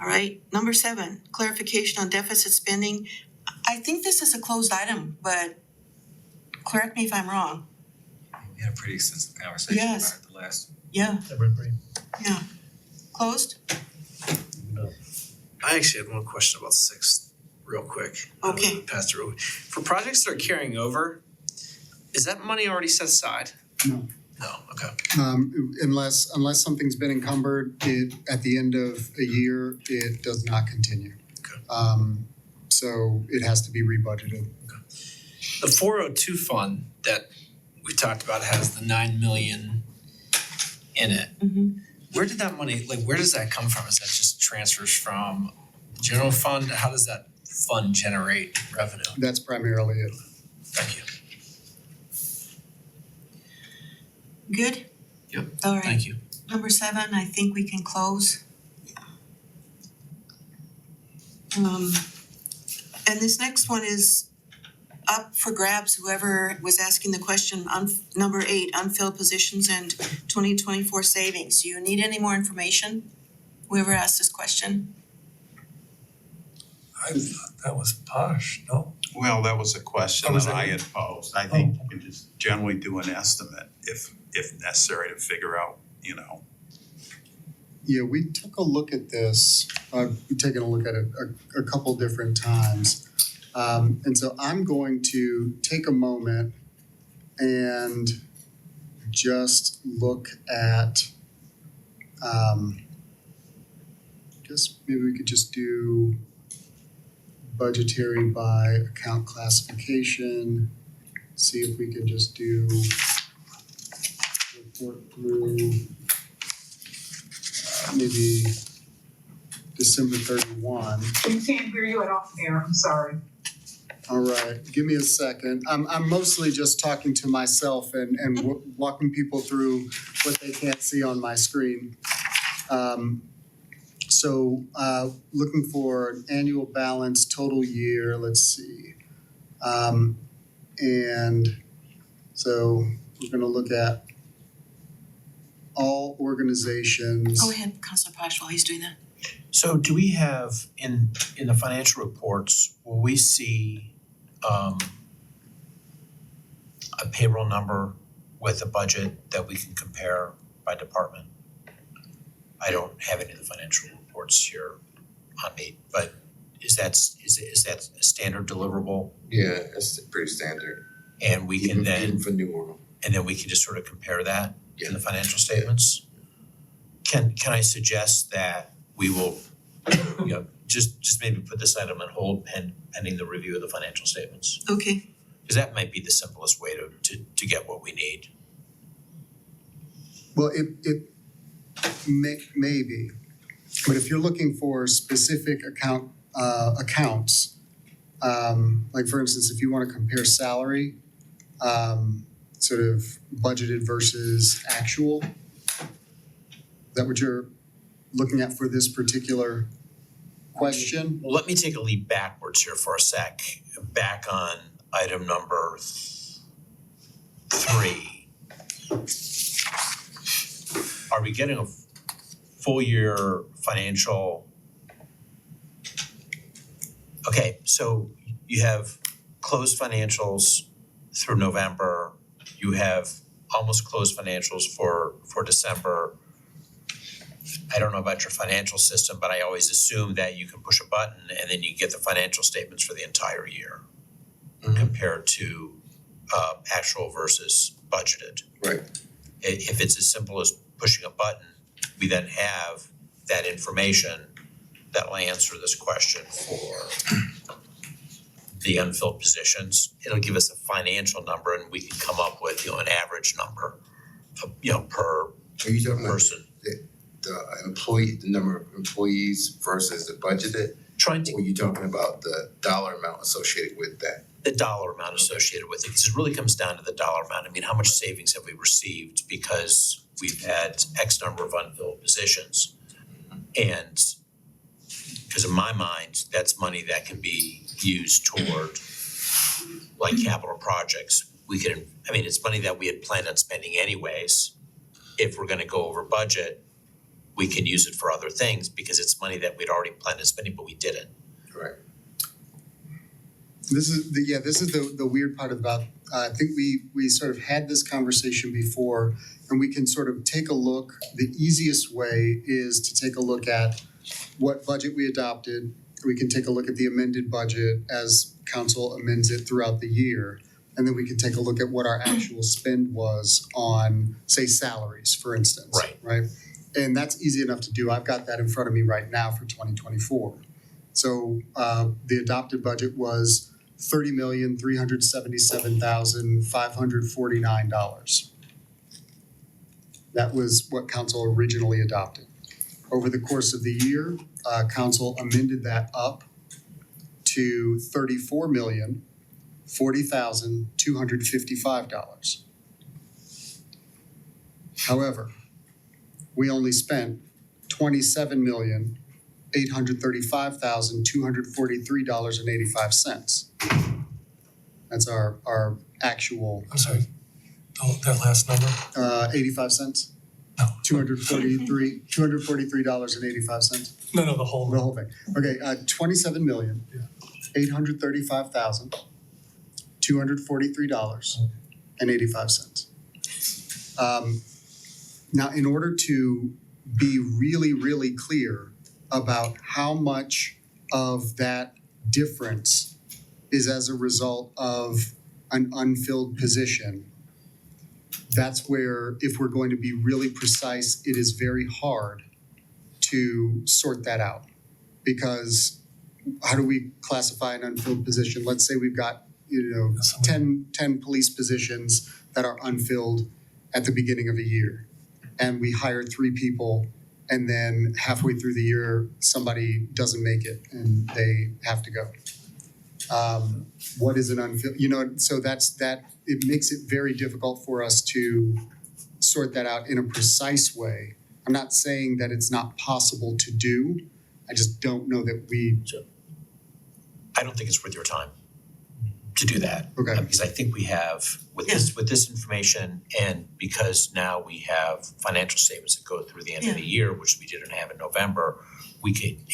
All right, number 7, clarification on deficit spending. I think this is a closed item, but correct me if I'm wrong. We had a pretty extensive conversation Yes. about it the last. Yeah, closed? I actually had one question about 6 real quick. Okay. Pastor, for projects that are carrying over, is that money already set aside? No. No, okay. Unless something's been encumbered, at the end of a year, it does not continue. Okay. So it has to be rebudgeted. The 402 fund that we talked about has the 9 million in it. Mm-hmm. Where did that money, where does that come from? Is that just transfers from general fund? How does that fund generate revenue? That's primarily it. Thank you. Good? Yep. All right. Thank you. Number 7, I think we can close. And this next one is up for grabs, whoever was asking the question on number 8, unfilled positions and 2024 savings. Do you need any more information? Whoever asked this question? I thought that was posh, no? Well, that was a question Oh, was that I that- had posed. I think you can just generally do an estimate if necessary to figure out, Yeah, we took a look at this. We've taken a look at it a couple different times. And so I'm going to take a moment and just look at, guess maybe we could just do budgetary by account classification. See if we can just do report through maybe December 31. We can't hear you at all, Mayor, I'm sorry. All right, give me a second. I'm mostly just talking to myself and walking people through what they can't see on my screen. So looking for an annual balance total year, let's see. And so we're gonna look at all organizations. Go ahead, Councilor Posh, while he's doing that. So do we have in the financial reports, will we see a payroll number with a budget that we can compare by department? I don't have any of the financial reports here on me, but is that a standard deliverable? Yeah, that's pretty standard. And we can Even for New Orleans. and then we can just sort of compare that in the financial statements? Can I suggest that we will, just maybe put this item on hold pending the review of the financial statements? Okay, Because that might be the simplest way to get what we need. Well, it may be, but if you're looking for specific accounts, like for instance, if you want to compare salary, sort of budgeted versus actual, is that what you're looking at for this particular question. Well, let me take a leap backwards here for a sec, back on item number 3. Are we getting a full year financial? Okay, so you have closed financials through November, you have almost closed financials for December. I don't know about your financial system, but I always assume that you can push a button and then you get the financial statements for the entire year compared to actual versus budgeted. Right. If it's as simple as pushing a button, we then have that information that'll answer this question for the unfilled positions. It'll give us a financial number and we can come up with, an average number, per Are you talking about person. the number of employees versus the budgeted? Trying to Or are you talking about the dollar amount associated with that? the dollar amount associated with it, because it really comes down to the dollar amount. I mean, how much savings have we received because we've had X number of unfilled positions? And because in my mind, that's money that can be used toward like capital projects. It's money that we had planned on spending anyways. If we're gonna go over budget, we can use it for other things because it's money that we'd already planned on spending, but we didn't. Correct. This is the weird part about, I think we sort of had this conversation before, and we can sort of take a look. The easiest way is to take a look at what budget we adopted. We can take a look at the amended budget as council amends it throughout the year. And then we can take a look at what our actual spend was on, say, salaries, for instance. Right? And that's easy enough to do. I've got that in front of me right now for 2024. So the adopted budget was $30,377,549. That was what council originally adopted. Over the course of the year, council amended that up to $34,040,255. However, we only spent $27,835,243.85. That's our actual I'm sorry, that last number? 85 cents. No. $243.85. No, the whole. The whole thing. Okay, 27,835,243.85. Now, in order to be really, really clear about how much of that difference is as a result of an unfilled position, that's where, if we're going to be really precise, it is very hard to sort that out. Because how do we classify an unfilled position? Let's say we've got, 10 police positions that are unfilled at the beginning of a year. And we hired 3 people, and then halfway through the year, somebody doesn't make it and they have to go. What is an unfilled, so it makes it very difficult for us to sort that out in a precise way. I'm not saying that it's not possible to do. I just don't know that I don't think it's worth your time to do that. Okay. Because I think we have, with this information, and because now we have financial statements that go through the end of the year, which we didn't have in November, we could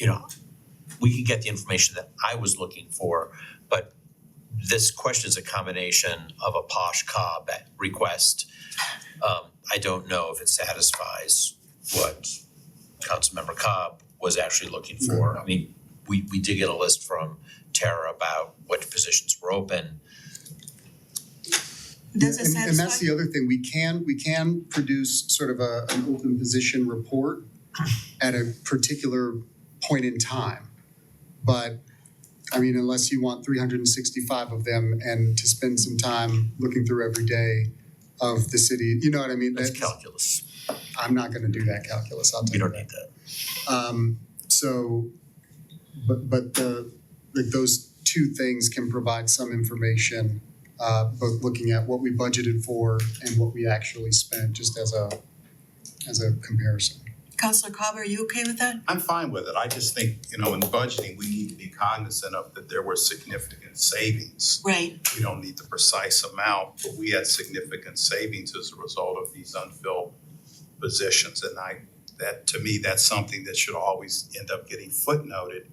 get the information that I was looking for, but this question is a combination of a posh cob at request. I don't know if it satisfies what Councilmember Cobb was actually looking for. I mean, we did get a list from Tara about what positions were open. Does it satisfy? And that's the other thing, we can produce sort of an open position report at a particular point in time. But I mean, unless you want 365 of them and to spend some time looking through every day of the city, you know what I mean? That's calculus. I'm not gonna do that calculus, I'll tell We you don't that. need that. But those two things can provide some information, both looking at what we budgeted for and what we actually spent, just as a comparison. Counselor Cobb, are you okay with that? I'm fine with it. I just think, in budgeting, we need to be cognizant of that there were significant savings. Right, We don't need the precise amount, but we had significant savings as a result of these unfilled positions. And to me, that's something that should always end up getting footnoted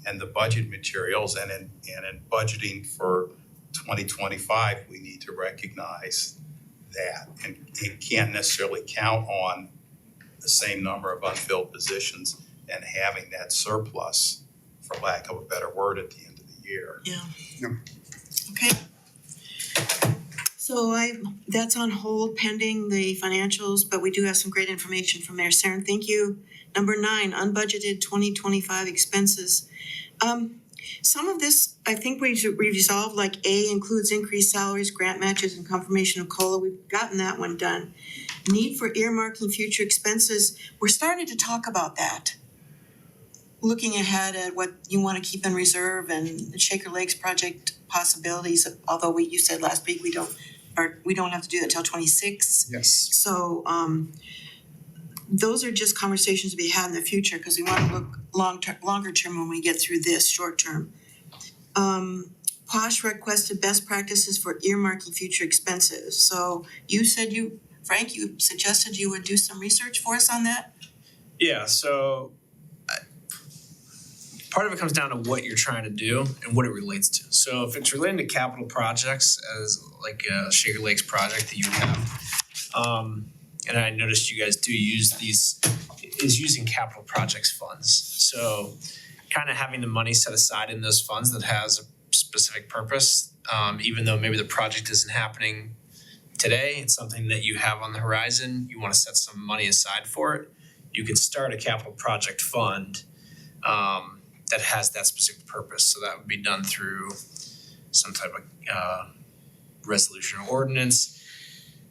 in the budget materials. And in budgeting for 2025, we need to recognize that. And you can't necessarily count on the same number of unfilled positions and having that surplus, for lack of a better word, at the end of the year. yeah. Yep. Okay. So that's on hold pending the financials, but we do have some great information from Mayor Sarin. Thank you. Number 9, unbudgeted 2025 expenses. Some of this, I think we resolved, like A includes increased salaries, grant matches, and confirmation of COLA. We've gotten that one done. Need for earmarking future expenses. We're starting to talk about that. Looking ahead at what you want to keep in reserve and the Shaker Lakes project possibilities, although you said last week we don't have to do that till 26. Yes. So those are just conversations to be had in the future because we want to look longer term when we get through this short term. Posh requested best practices for earmarking future expenses. So you said Frank, you suggested you would do some research for us on that? Yeah, so part of it comes down to what you're trying to do and what it relates to. So if it's relating to capital projects, as like a Shaker Lakes project that you have, and I noticed you guys do use is using capital projects funds. So kind of having the money set aside in those funds that has a specific purpose, even though maybe the project isn't happening today, it's something that you have on the horizon, you want to set some money aside for it. You could start a capital project fund that has that specific purpose. So that would be done through some type of resolution or ordinance.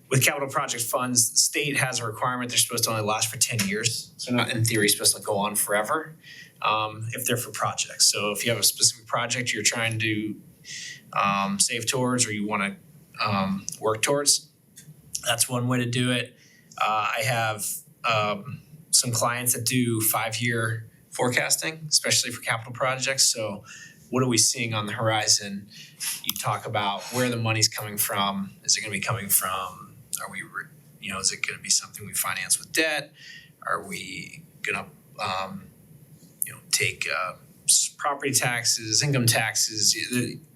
With capital project funds, the state has a requirement they're supposed to only last for 10 years. So not in theory supposed to go on forever if they're for projects. So if you have a specific project you're trying to save towards or you want to work towards, that's one way to do it. I have some clients that do 5-year forecasting, especially for capital projects. So what are we seeing on the horizon? You talk about where the money's coming from. Is it going to be coming from? Are we, is it going to be something we finance with debt? Are we going to, take property taxes, income taxes?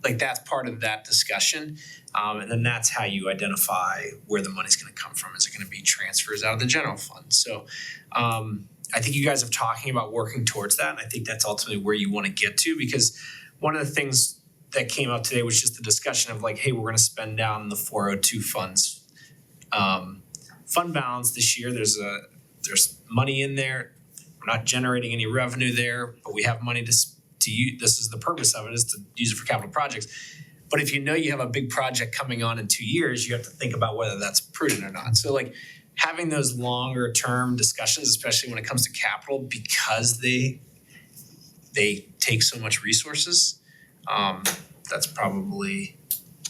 Like that's part of that discussion. And then that's how you identify where the money's going to come from. Is it going to be transfers out of the general fund? So I think you guys are talking about working towards that. And I think that's ultimately where you want to get to, because one of the things that came up today was just the discussion of like, hey, we're going to spend down the 402 funds fund balance this year. There's money in there. We're not generating any revenue there, but we have money to use. This is the purpose of it, is to use it for capital projects. But if you know you have a big project coming on in 2 years, you have to think about whether that's prudent or not. So like having those longer term discussions, especially when it comes to capital, because they take so much resources,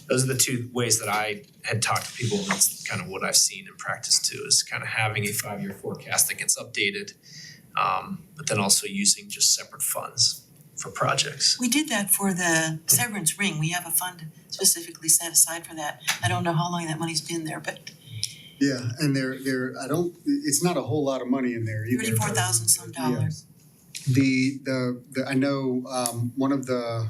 those are the two ways that I had talked to people, and that's kind of what I've seen in practice too, is kind of having a 5-year forecast that gets updated, but then also using just separate funds for projects. We did that for the Severance Ring. We have a fund specifically set aside for that. I don't know how long that money's been there, but Yeah, and it's not a whole lot of money in there either. $34,000 some dollars. I know one of the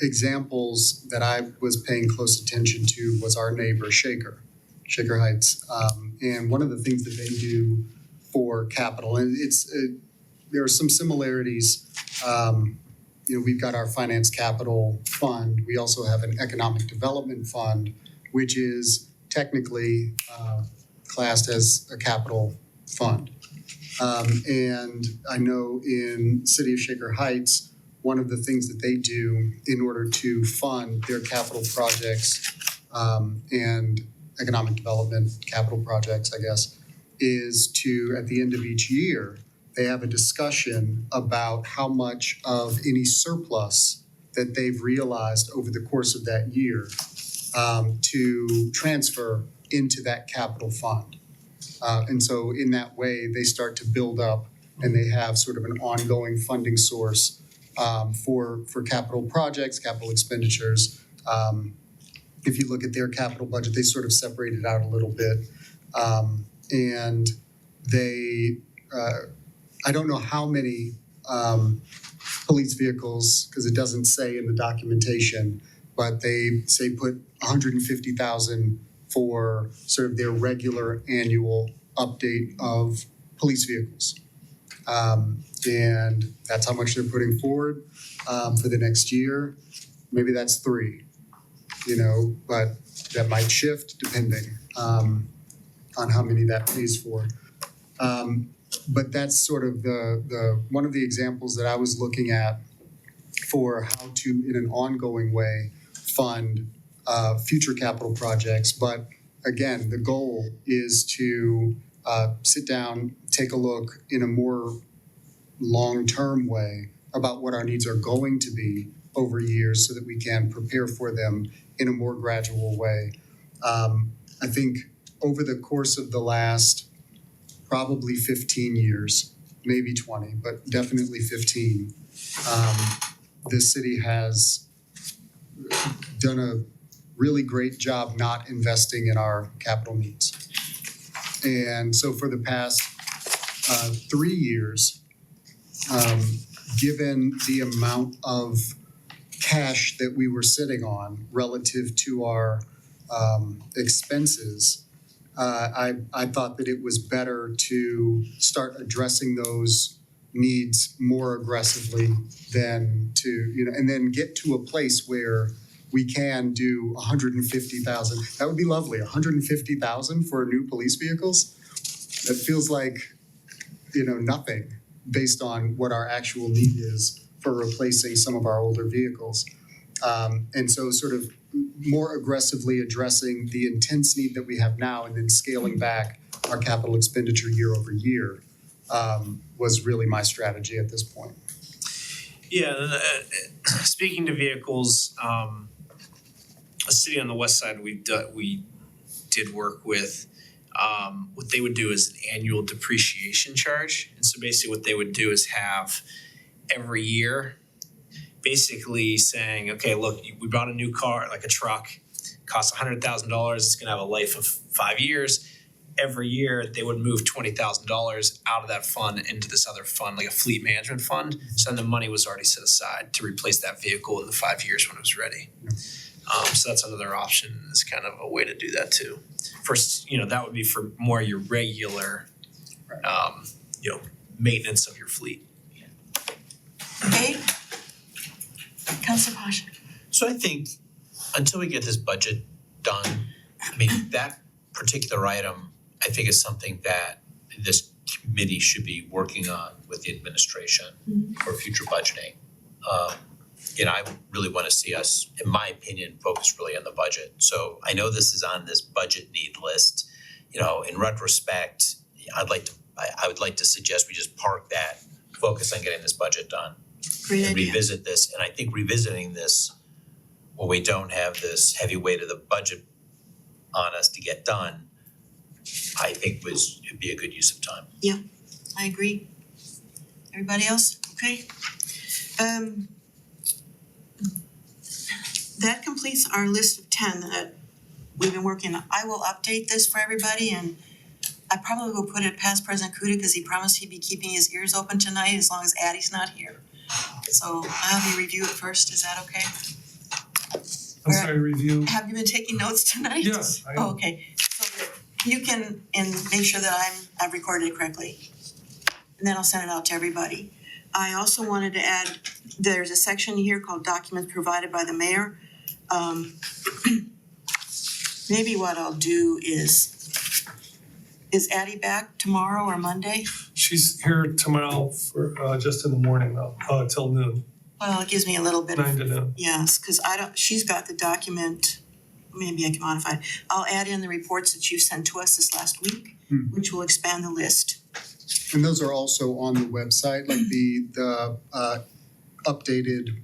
examples that I was paying close attention to was our neighbor Shaker Heights, and one of the things that they do for capital, and there are some similarities. We've got our finance capital fund. We also have an economic development fund, which is technically classed as a capital fund. And I know in City of Shaker Heights, one of the things that they do in order to fund their capital projects and economic development capital projects, I guess, is to, at the end of each year, they have a discussion about how much of any surplus that they've realized over the course of that year to transfer into that capital fund. And so in that way, they start to build up and they have sort of an ongoing funding source for capital projects, capital expenditures. If you look at their capital budget, they sort of separate it out a little bit. And they, I don't know how many police vehicles, because it doesn't say in the documentation, but they say put 150,000 for sort of their regular annual update of police vehicles. And that's how much they're putting forward for the next year. Maybe that's 3, but that might shift depending on how many that pays for. But that's sort of the one of the examples that I was looking at for how to, in an ongoing way, fund future capital projects. But again, the goal is to sit down, take a look in a more long-term way about what our needs are going to be over years so that we can prepare for them in a more gradual way. I think over the course of the last probably 15 years, maybe 20, but definitely 15, this city has done a really great job not investing in our capital needs. And so for the past 3 years, given the amount of cash that we were sitting on relative to our expenses, I thought that it was better to start addressing those needs more aggressively than to, and then get to a place where we can do 150,000. That would be lovely, 150,000 for new police vehicles. That feels like, nothing based on what our actual need is for replacing some of our older vehicles. And so sort of more aggressively addressing the intense need that we have now and then scaling back our capital expenditure year over year was really my strategy at this point. Yeah, speaking to vehicles, a city on the west side we did work with, what they would do is an annual depreciation charge. And so basically what they would do is have every year basically saying, okay, look, we bought a new car, like a truck, costs $100,000, it's gonna have a life of 5 years. Every year they would move $20,000 out of that fund into this other fund, like a fleet management fund. So then the money was already set aside to replace that vehicle in the 5 years when it was ready. So that's another option, is kind of a way to do that too. First, that would be for more your regular, maintenance of your fleet. Okay? Councilor Pasha. So I think until we get this budget done, that particular item, I think is something that this committee should be working on with the administration for future budgeting. I really want to see us, in my opinion, focus really on the budget. So I know this is on this budget need list. In retrospect, I would like to suggest we just park that, focus on getting this budget done. Great and idea. revisit this. And I think revisiting this when we don't have this heavy weight of the budget on us to get done, I think it'd be a good use of time. I agree. Everybody else? Okay. That completes our list of 10 that we've been working on. I will update this for everybody, and I probably will put it past President Kuda because he promised he'd be keeping his ears open tonight as long as Addie's not here. So I'll have you review it first. Is that okay? I'm sorry, review. Have you been taking notes tonight? Yes, I am. Oh, okay. So that you can, and make sure that I've recorded it correctly. And then I'll send it out to everybody. I also wanted to add, there's a section here called documents provided by the mayor. Maybe what I'll do is Addie back tomorrow or Monday? She's here tomorrow for just in the morning though, till noon, Well, it gives me a little bit 9 of, to noon. yes, cause she's got the document, maybe I can modify it. I'll add in the reports that you sent to us this last week, which will expand the list. And those are also on the website, like the updated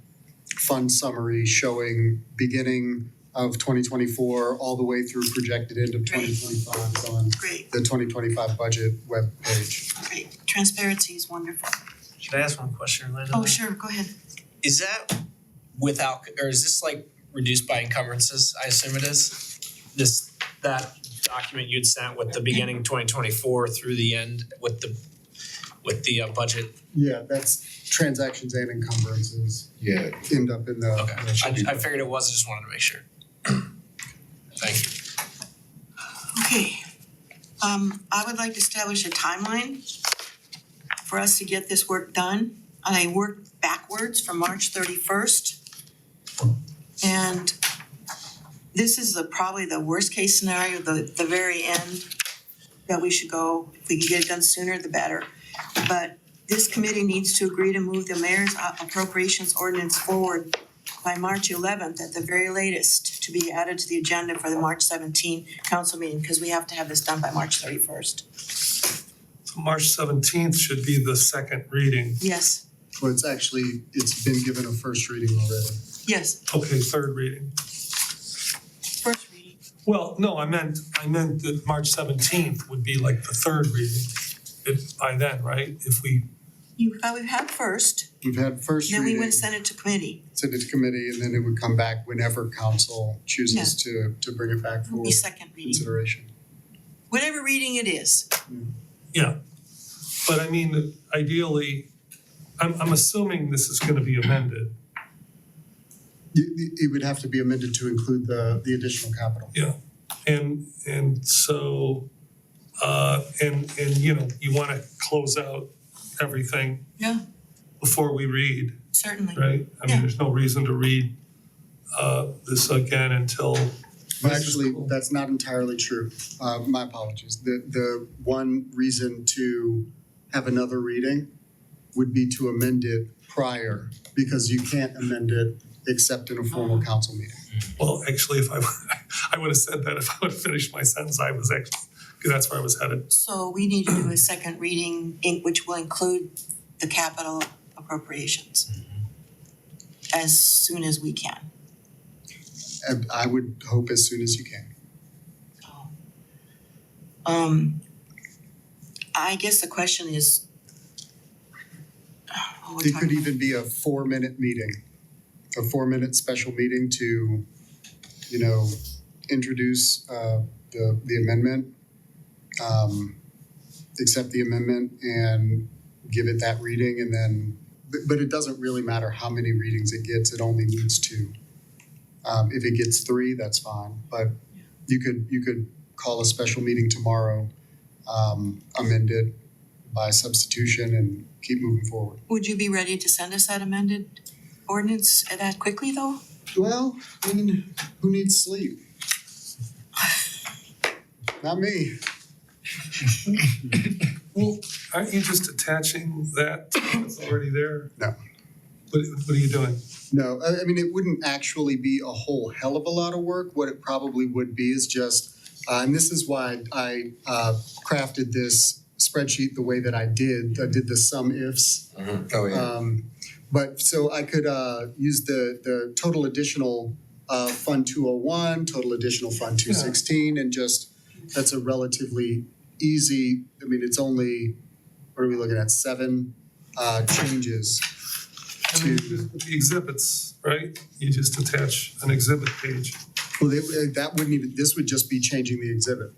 fund summary showing beginning of 2024 all the way through projected end of 2025 is on Great, the 2025 budget webpage. great. Transparency is wonderful. Should I ask one question, Orlando? Oh, sure, go ahead. Is that without, or is this like reduced by encumbrances? I assume it is. That document you'd sent with the beginning 2024 through the end with the budget. Yeah, that's transactions and encumbrances Yeah, end up in the. Okay, I figured it was. I just wanted to make sure. Thank you. Okay, I would like to establish a timeline for us to get this work done. I worked backwards from March 31st. And this is probably the worst case scenario, the very end that we should go. If we can get it done sooner, the better. But this committee needs to agree to move the mayor's appropriations ordinance forward by March 11th at the very latest to be added to the agenda for the March 17 council meeting, because we have to have this done by March 31st. So March 17th should be the second reading. Yes, Well, it's been given a first reading already. yes, Okay, third reading. first reading. Well, no, I meant that March 17th would be like the third reading. By then, right? If we, We've had first, We've had first then we reading, would send it to committee, send it to committee, and then it would come back whenever council chooses to bring it back for the second reading. consideration. Whatever reading it is. yeah. But I mean, ideally, I'm assuming this is gonna be amended. It would have to be amended to include the additional capital. And so, and you know, you wanna close out everything. Yeah. Before we read, Certainly. right? I Yeah. mean, there's no reason to read this again until. But actually, that's not entirely true. My apologies. The one reason to have another reading would be to amend it prior, because you can't amend it except in a formal council meeting. Well, actually, if I would have said that if I would have finished my sentence, I was actually, because that's where I was headed. So we need to do a second reading, which will include the capital appropriations as soon as we can. And I would hope as soon as you can. I guess the question is, what we're It could talking even be a 4-minute meeting, a 4-minute special meeting to, introduce the amendment, accept the amendment and give it that reading, and then, but it doesn't really matter how many readings it gets, it only needs 2. If it gets 3, that's fine, but you could call a special meeting tomorrow, amend it by substitution and keep moving forward. Would you be ready to send us that amended ordinance that quickly, though? Well, I mean, who needs sleep? Not me. Well, aren't you just attaching that that's already there? No. What are you doing? No, I mean, it wouldn't actually be a whole hell of a lot of work. What it probably would be is just, and this is why I crafted this spreadsheet the way that I did. I did the sum ifs. Oh, yeah. But so I could use the total additional Fund 201, total additional Fund 216, and just, that's a relatively easy, I mean, it's only, what are we looking at, 7 changes I mean, to. the exhibits, right? You just attach an exhibit page. Well, that wouldn't even, this would just be changing the exhibit.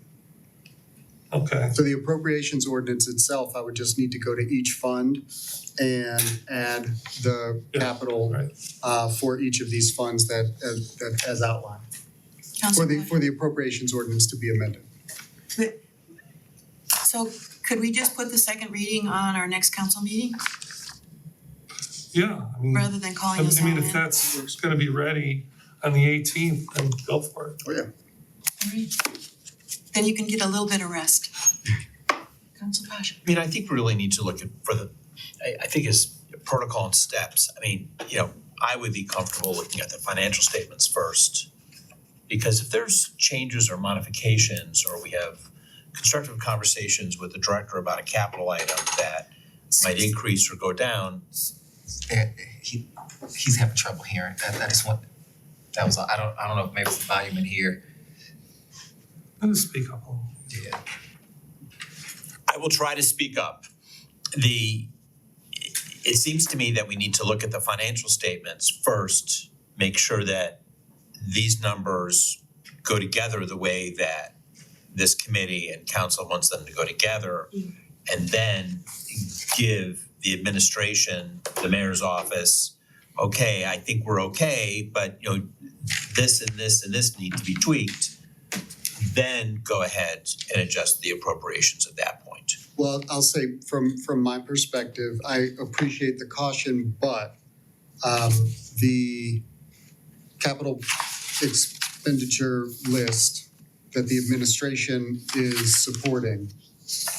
Okay, So the appropriations ordinance itself, I would just need to go to each fund and add the Yeah, capital right. For each of these funds that as outlined. Councilman? For the appropriations ordinance to be amended. So could we just put the second reading on our next council meeting yeah, I mean, rather than calling us I all mean, in? if that's gonna be ready on the 18th, then go for it. Oh, yeah. Alright. Then you can get a little bit of rest. Council Pasha. I mean, I think we really need to look at I think as protocol and steps. I mean, I would be comfortable looking at the financial statements first. Because if there's changes or modifications, or we have constructive conversations with the director about a capital item that might increase or go down. He's having trouble hearing. That is what. That was, I don't know if maybe it's the volume in here. Let us speak up a little. Yeah. I will try to speak up. It seems to me that we need to look at the financial statements first, make sure that these numbers go together the way that this committee and council wants them to go together, and then give the administration, the mayor's office, okay, I think we're okay, but this and this and this need to be tweaked. Then go ahead and adjust the appropriations at that point. Well, I'll say from my perspective, I appreciate the caution, but the capital expenditure list that the administration is supporting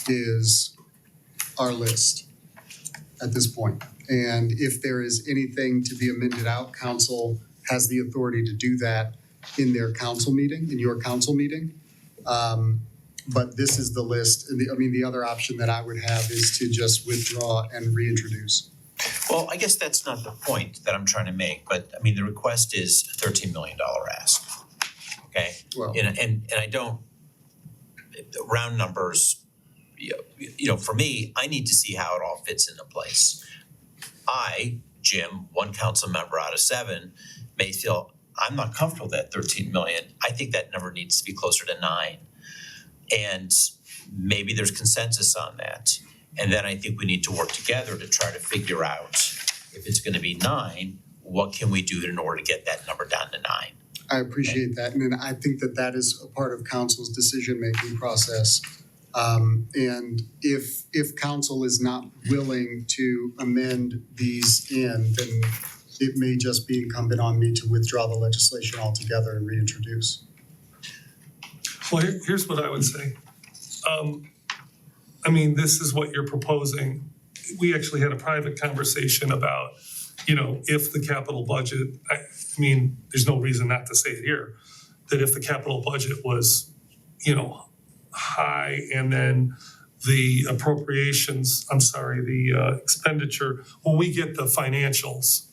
is our list at this point. And if there is anything to be amended out, council has the authority to do that in their council meeting, in your council meeting. But this is the list. And the other option that I would have is to just withdraw and reintroduce. Well, I guess that's not the point that I'm trying to make, but I mean, the request is a $13 million ask. Okay? Well, And I don't, round numbers, for me, I need to see how it all fits into place. I, Jim, one council member out of 7, may feel I'm not comfortable with that 13 million. I think that number needs to be closer to 9. And maybe there's consensus on that. And then I think we need to work together to try to figure out if it's gonna be 9, what can we do in order to get that number down to 9? I appreciate that. And then I think that is a part of council's decision-making process. And if council is not willing to amend these then it may just be incumbent on me to withdraw the legislation altogether and reintroduce. Well, here's what I would say. This is what you're proposing. We actually had a private conversation about, if the capital budget, there's no reason not to say it here, that if the capital budget was, high and then the expenditure, when we get the financials,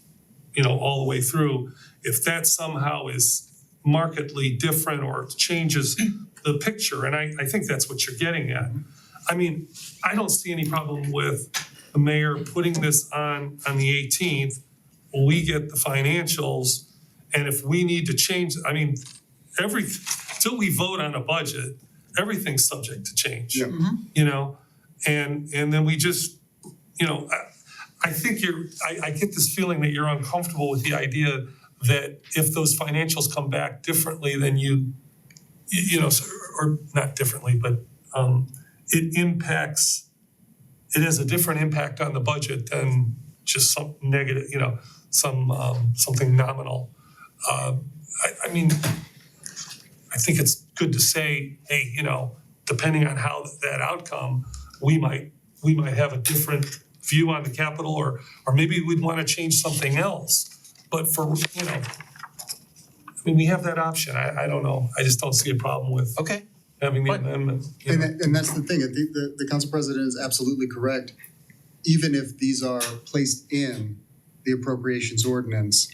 all the way through, if that somehow is markedly different or changes the picture, and I think that's what you're getting at. I don't see any problem with the mayor putting this on the 18th. We get the financials, and if we need to change, till we vote on a budget, everything's subject to change. Yeah. And then we just, I think I get this feeling that you're uncomfortable with the idea that if those financials come back differently than or not differently, but it has a different impact on the budget than just some negative, something nominal. I think it's good to say, hey, depending on how that outcome, we might have a different view on the capital, or maybe we'd want to change something else. But we have that option. I don't know. I just don't see a problem with Okay. having the Fine. amendment. And that's the thing. I think the council president is absolutely correct. Even if these are placed in the appropriations ordinance,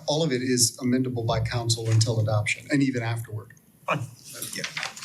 all of it is amendable by council until adoption and even afterward.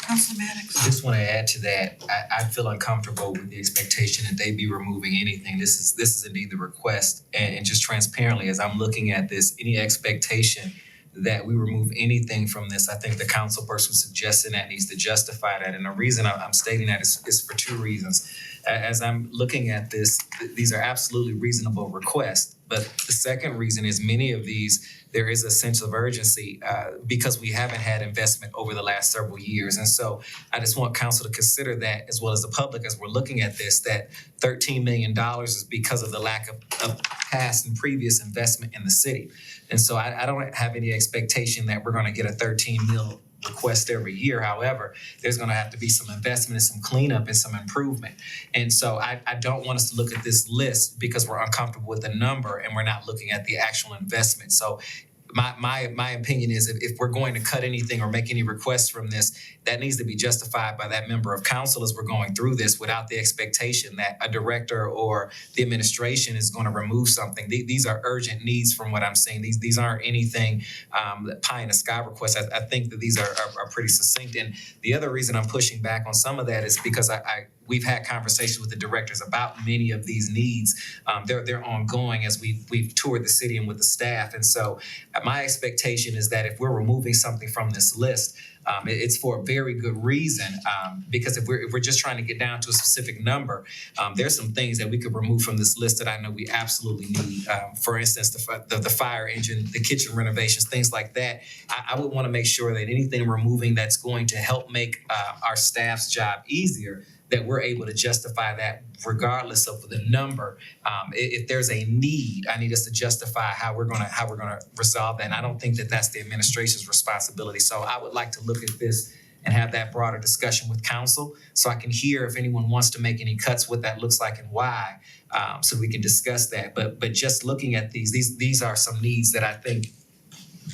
Councilor Maddox. I just want to add to that. I feel uncomfortable with the expectation that they be removing anything. This is indeed the request, and just transparently, as I'm looking at this, any expectation that we remove anything from this, I think the council person suggesting that needs to justify that. And the reason I'm stating that is for 2 reasons. As I'm looking at this, these are absolutely reasonable requests. But the second reason is many of these, there is a sense of urgency because we haven't had investment over the last several years. And so I just want council to consider that, as well as the public, as we're looking at this, that $13 million is because of the lack of past and previous investment in the city. And so I don't have any expectation that we're going to get a 13 mil request every year. However, there's going to have to be some investment and some cleanup and some improvement. And so I don't want us to look at this list because we're uncomfortable with the number and we're not looking at the actual investment. So my opinion is if we're going to cut anything or make any requests from this, that needs to be justified by that member of council as we're going through this without the expectation that a director or the administration is going to remove something. These are urgent needs from what I'm seeing. These aren't anything pie in the sky requests. I think that these are pretty succinct. And the other reason I'm pushing back on some of that is because we've had conversations with the directors about many of these needs. They're ongoing as we've toured the city and with the staff. And so my expectation is that if we're removing something from this list, it's for a very good reason, because if we're just trying to get down to a specific number, there's some things that we could remove from this list that I know we absolutely need. For instance, the fire engine, the kitchen renovations, things like that. I would want to make sure that anything removing that's going to help make our staff's job easier, that we're able to justify that regardless of the number. If there's a need, I need us to justify how we're gonna resolve that. And I don't think that that's the administration's responsibility. So I would like to look at this and have that broader discussion with council, so I can hear if anyone wants to make any cuts, what that looks like and why, so we can discuss that. But just looking at these are some needs that I think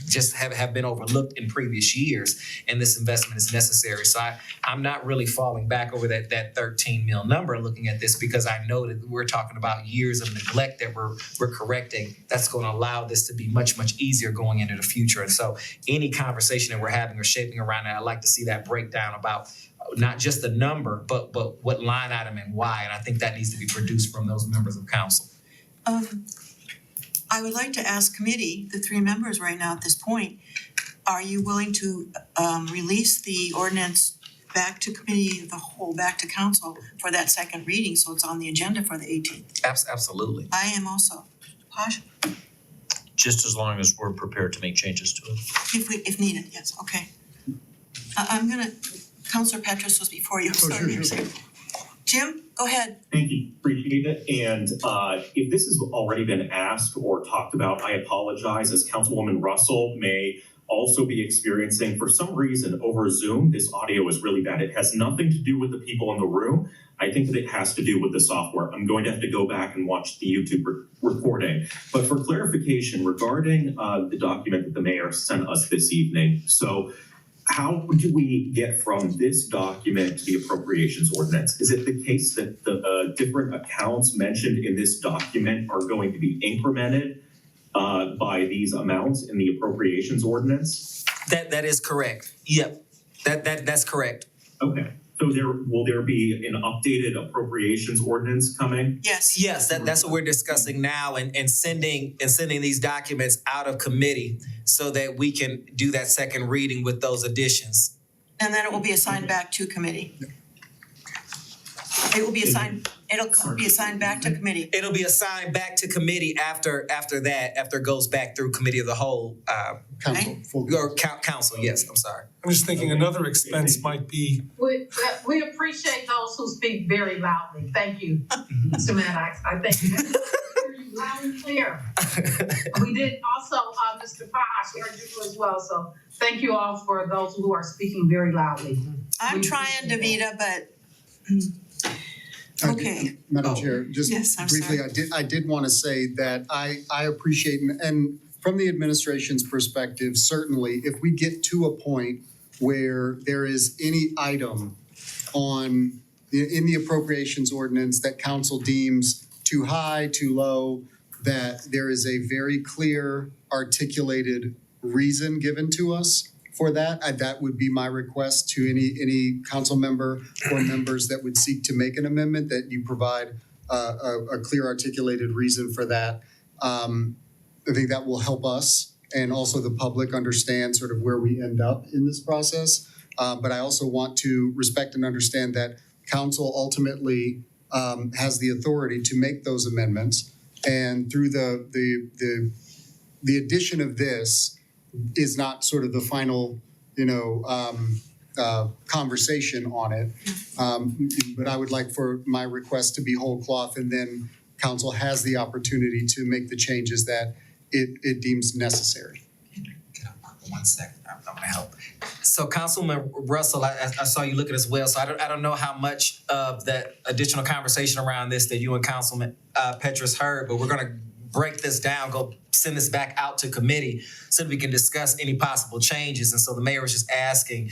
just have been overlooked in previous years, and this investment is necessary. So I'm not really falling back over that 13 mil number looking at this, because I know that we're talking about years of neglect that we're correcting. That's going to allow this to be much, much easier going into the future. And so any conversation that we're having or shaping around that, I'd like to see that breakdown about not just the number, but what line item and why. And I think that needs to be produced from those members of council. I would like to ask committee, the three members right now at this point, are you willing to release the ordinance back to committee of the whole, back to council for that second reading, so it's on the agenda for the 18th? Absolutely. I am also. Posh, Just as long as we're prepared to make changes to it. if needed, yes, okay. I'm gonna, Councilor Petrus was before you, sorry. Sure. Jim, go ahead. Thank you, appreciate it. And if this has already been asked or talked about, I apologize, as Councilwoman Russell may also be experiencing, for some reason over Zoom, this audio is really bad. It has nothing to do with the people in the room. I think that it has to do with the software. I'm going to have to go back and watch the YouTube recording. But for clarification regarding the document that the mayor sent us this evening, so how do we get from this document to the appropriations ordinance? Is it the case that the different accounts mentioned in this document are going to be incremented by these amounts in the appropriations ordinance? That is correct. Yep, that's correct. Okay, so will there be an updated appropriations ordinance coming? Yes. Yes, that's what we're discussing now, and sending these documents out of committee so that we can do that second reading with those additions. And then it will be assigned back to committee. It will be assigned, it'll be assigned back to committee. It'll be assigned back to committee after it goes back through committee of the whole, Council, full. or council, yes, I'm sorry. I'm just thinking another expense might be, We appreciate those who speak very loudly. Thank you, Mr. Maddox. I think we hear you loud and clear. We did also, Mr. Posh, heard you as well. So thank you all for those who are speaking very loudly. I'm trying, Davida, but okay. Madam Chair, just Yes, I'm briefly, I did want to say that I appreciate, and from the administration's perspective, certainly, if we get to a point where there is any item in the appropriations ordinance that council deems too high, too low, that there is a very clear articulated reason given to us for that. That would be my request to any council member or members that would seek to make an amendment, that you provide a clear articulated reason for that. I think that will help us and also the public understand sort of where we end up in this process. But I also want to respect and understand that council ultimately has the authority to make those amendments. And through the addition of this is not sort of the final, conversation on it. But I would like for my request to be whole cloth, and then council has the opportunity to make the changes that it deems necessary. One second, I'm gonna help. So Councilman Russell, I saw you looking as well, so I don't know how much of that additional conversation around this that you and Councilman Petrus heard, but we're gonna break this down, go send this back out to committee so that we can discuss any possible changes. And so the mayor was just asking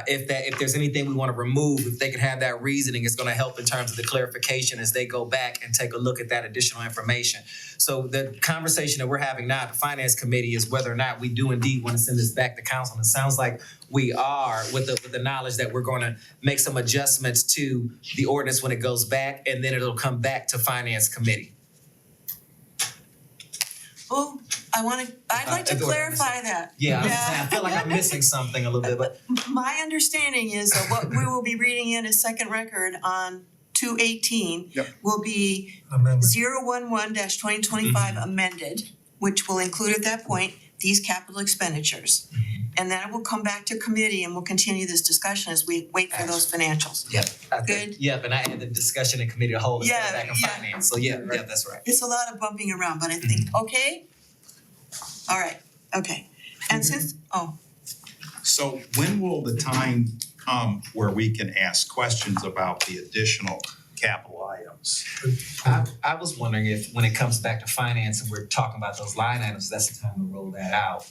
if there's anything we want to remove, if they can have that reasoning, it's going to help in terms of the clarification as they go back and take a look at that additional information. So the conversation that we're having now at the finance committee is whether or not we do indeed want to send this back to council. And it sounds like we are, with the knowledge that we're going to make some adjustments to the ordinance when it goes back, and then it'll come back to finance committee. Oh, I'd like to clarify that. Yeah, I feel like I'm missing something a little bit, but My understanding is that what we will be reading in as second record on 218 Yep. will be Amendment. 011-2025 amended, which will include at that point these capital expenditures. And then it will come back to committee and we'll continue this discussion as we wait for those financials. yeah, I think, Good. yeah, and I had the discussion in committee of the whole instead of Yeah, back in yeah. finance. So yeah, that's right. It's a lot of bumping around, but I think, okay? All right, okay. And since, So when will the time come where we can ask questions about the additional capital items? I was wondering if, when it comes back to finance and we're talking about those line items, that's the time to roll that out,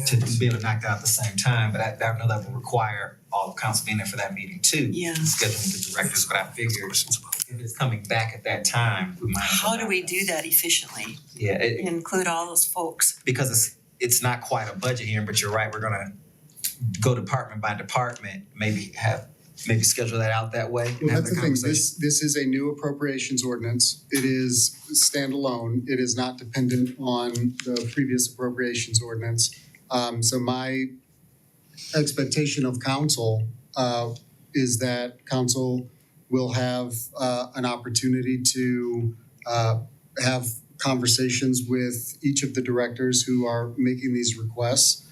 to be able to knock that out at the same time. But I know that will require all of council being there for that meeting too. Yeah. Scheduling the directors, but I figured if it's coming back at that time, we might. how do we do that efficiently? Yeah, Include all those folks. because it's not quite a budget hearing, but you're right, we're gonna go department by department, maybe schedule that out that way. and Well, have that's the thing, conversation. this is a new appropriations ordinance. It is standalone. It is not dependent on the previous appropriations ordinance. So my expectation of council is that council will have an opportunity to have conversations with each of the directors who are making these requests.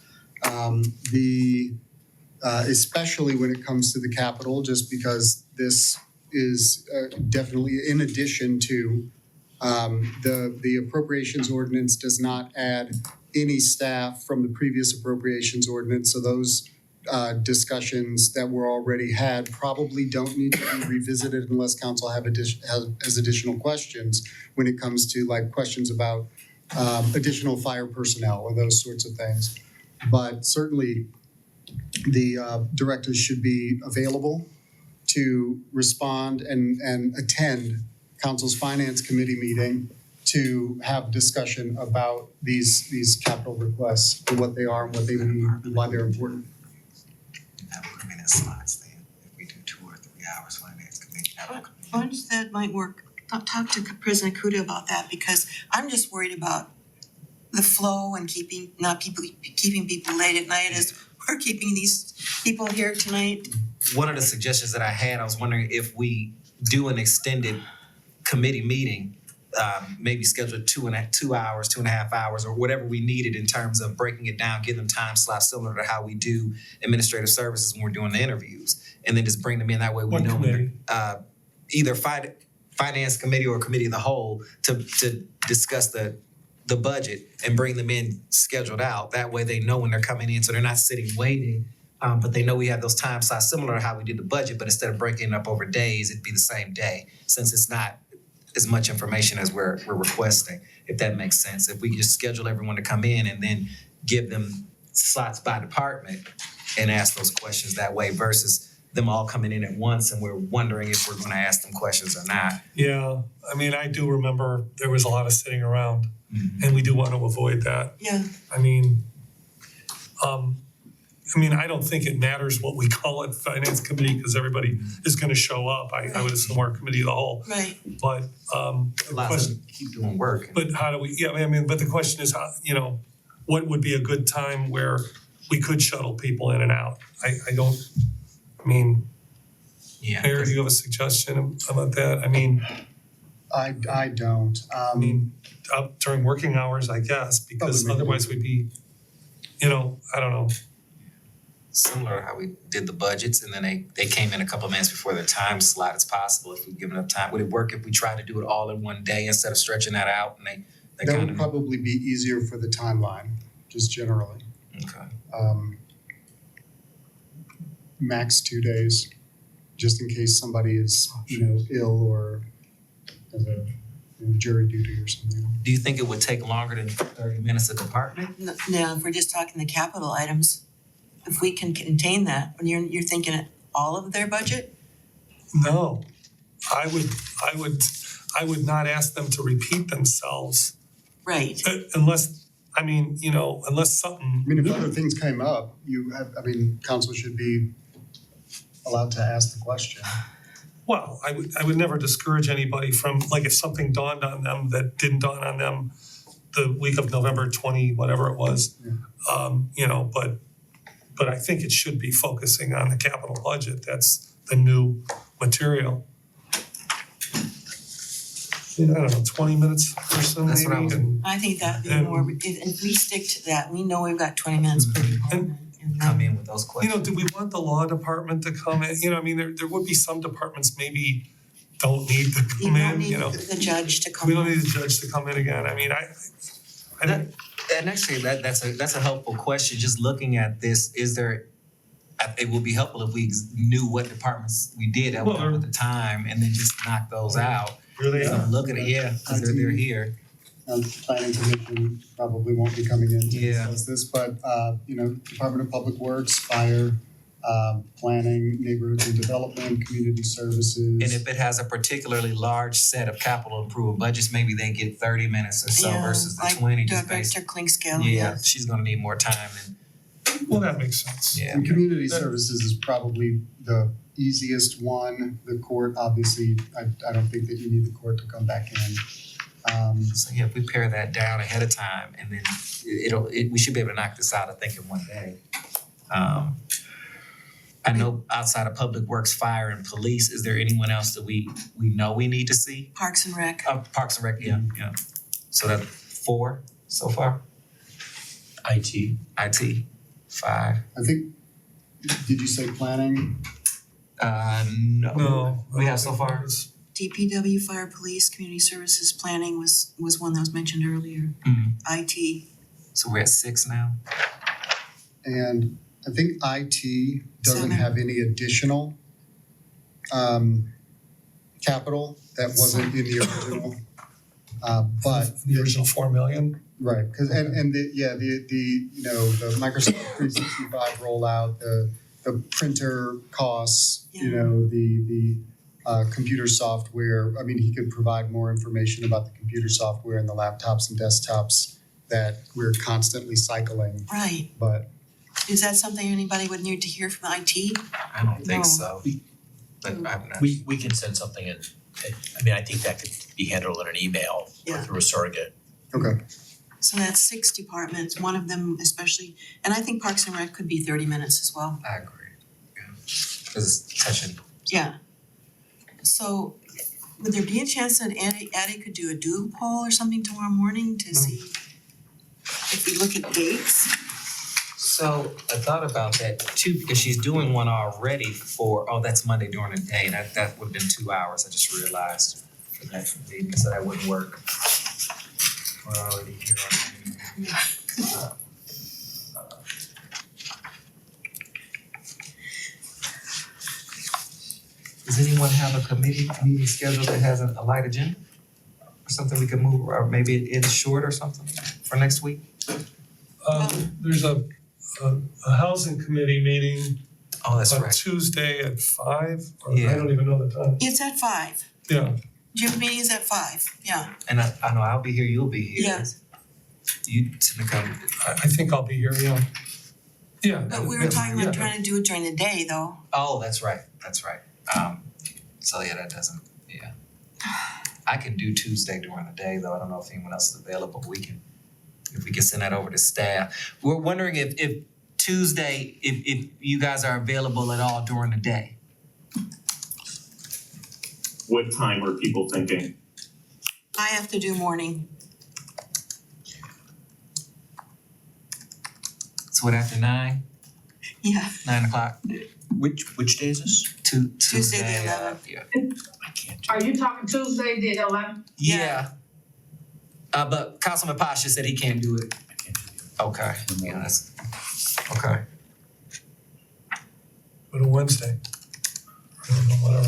Especially when it comes to the capital, just because this is definitely in addition to the appropriations ordinance does not add any staff from the previous appropriations ordinance. So those discussions that were already had probably don't need to be revisited unless council has additional questions when it comes to like questions about additional fire personnel or those sorts of things. But certainly the directors should be available to respond and attend council's finance committee meeting to have discussion about these capital requests and what they are and what they mean and why they're important. That will come in as slots then, if we do 2 or 3 hours finance committee. I wonder if that might work. Talk to President Kuda about that, because I'm just worried about the flow and keeping people late at night as we're keeping these people here tonight. One of the suggestions that I had, I was wondering if we do an extended committee meeting, maybe schedule 2 hours, 2.5 hours, or whatever we needed in terms of breaking it down, give them time slots similar to how we do administrative services when we're doing the interviews, and then just bring them in that way. We What know committee? either finance committee or committee of the whole to discuss the budget and bring them in scheduled out. That way they know when they're coming in, so they're not sitting waiting. But they know we have those time slots similar to how we did the budget, but instead of breaking it up over days, it'd be the same day, since it's not as much information as we're requesting, if that makes sense. If we just schedule everyone to come in and then give them slots by department and ask those questions that way versus them all coming in at once and we're wondering if we're gonna ask them questions or not. Yeah, I mean, I do remember there was a lot of sitting around and we do want to avoid that. Yeah. I mean, I don't think it matters what we call it, finance committee, because everybody is gonna show up. I would assume our committee of the whole, Right. but the Allows question, them to keep doing work. but how do we, but the question is how, what would be a good time where we could shuttle people in and out? Yeah. Mayor, do you have a suggestion about that? I don't. Out during working hours, I guess, because Probably. otherwise we'd be, I don't know. Similar to how we did the budgets and then they came in a couple of minutes before their time slot. It's possible if we give enough time. Would it work if we tried to do it all in one day instead of stretching that out and they That kind would of. probably be easier for the timeline, just generally. Okay. Max 2 days, just in case somebody is, ill or has a jury duty or something. Do you think it would take longer than 30 minutes a department? Now, if we're just talking the capital items, if we can contain that, when you're thinking all of their budget? No, I would not ask them to repeat themselves Right. unless, I mean, you know, unless something. I mean, if other things came up, council should be allowed to ask the question. Well, I would never discourage anybody from, like, if something dawned on them that didn't dawn on them the week of November 20, whatever it was. You know, but I think it should be focusing on the capital budget. That's the new material. I don't know, 20 minutes or so That's what I maybe, was- and I think that'd be And- more, if we stick to that, we know we've got 20 minutes per department. And Come then, in with those you questions. know, do we want the law department to come in? You know, I mean, there would be some departments maybe don't need to you come don't in, need you know. the judge to come We don't in. need the judge to come in again. I mean, I don't- And actually, that's a helpful question, just looking at this, is there, it would be helpful if we knew what departments we did at Well, the time, and then just knock those out. really, So look at it, yeah, because they're here. Planning commission probably won't be coming in to Yeah. discuss this, but, Department of Public Works, fire, planning, neighborhoods and development, community services. And if it has a particularly large set of capital improvement budgets, maybe they get 30 minutes or so Yeah, versus the like 20 just based. Director Klingscale, Yeah, yes. she's gonna need more time than, well, that makes sense. yeah. And community services is probably the easiest one. The court, obviously, I don't think that you need the court to come back in. So yeah, if we pare that down ahead of time, and then we should be able to knock this out, I think, in one day. I know outside of Public Works, Fire, and Police, is there anyone else that we know we need to see? Parks and Rec. Parks and Rec, yeah. So that 4 so far, IT. IT, 5. I think, did you say planning? No. No. We have so far? DPW, Fire, Police, Community Services, Planning was one that was mentioned earlier. Mhm. IT. So we're at 6 now? And I think IT doesn't 7. have any additional capital that wasn't in the original. But The original 4 million. right, because and the the Microsoft 365 rollout, the printer costs, the computer software. I mean, he could provide more information about the computer software and the laptops and desktops that we're constantly cycling. Right. But Is that something anybody would need to hear from IT? I don't think No. so. But I'm not. We can send something in. I mean, I think that could be handled in an email or Yeah. through a surrogate. okay, So that's 6 departments, one of them especially, and I think Parks and Rec could be 30 minutes as well. I agree. Because it's touching. Yeah. So would there be a chance that Addie could do a doodle poll or something tomorrow morning to see if we look at dates? So I thought about that too, because she's doing one already that's Monday during the day, and that would have been 2 hours, I just realized for that meeting, so that wouldn't work. We're already here on. Does anyone have a committee meeting scheduled that has a light agenda? Or something we could move, or maybe it ends short or something for next week? There's a housing committee meeting Oh, that's on right. Tuesday at 5, or Yeah. I don't even know the time. It's at 5. Yeah, Jim's meeting is at 5, yeah. And I know I'll be here, you'll be here. Yeah. You to come. I think I'll be here, yeah. Yeah. But we were talking yeah. about trying to do it during the day though. Oh, that's right. So yeah, that doesn't, yeah. I can do Tuesday during the day though. I don't know if anyone else is available. If we can send that over to staff. We're wondering if Tuesday, if you guys are available at all during the day. What time are people thinking? I have to do morning. So what, after 9, Yeah. 9 o'clock? Which day is this? Tuesday the 11th. Yeah. I can't do. Are you talking Tuesday, the 11th? Yeah. But Councilman Pasha said he can't do it. I can't do Okay. Yeah, that's, okay. But a Wednesday. I don't know, whatever.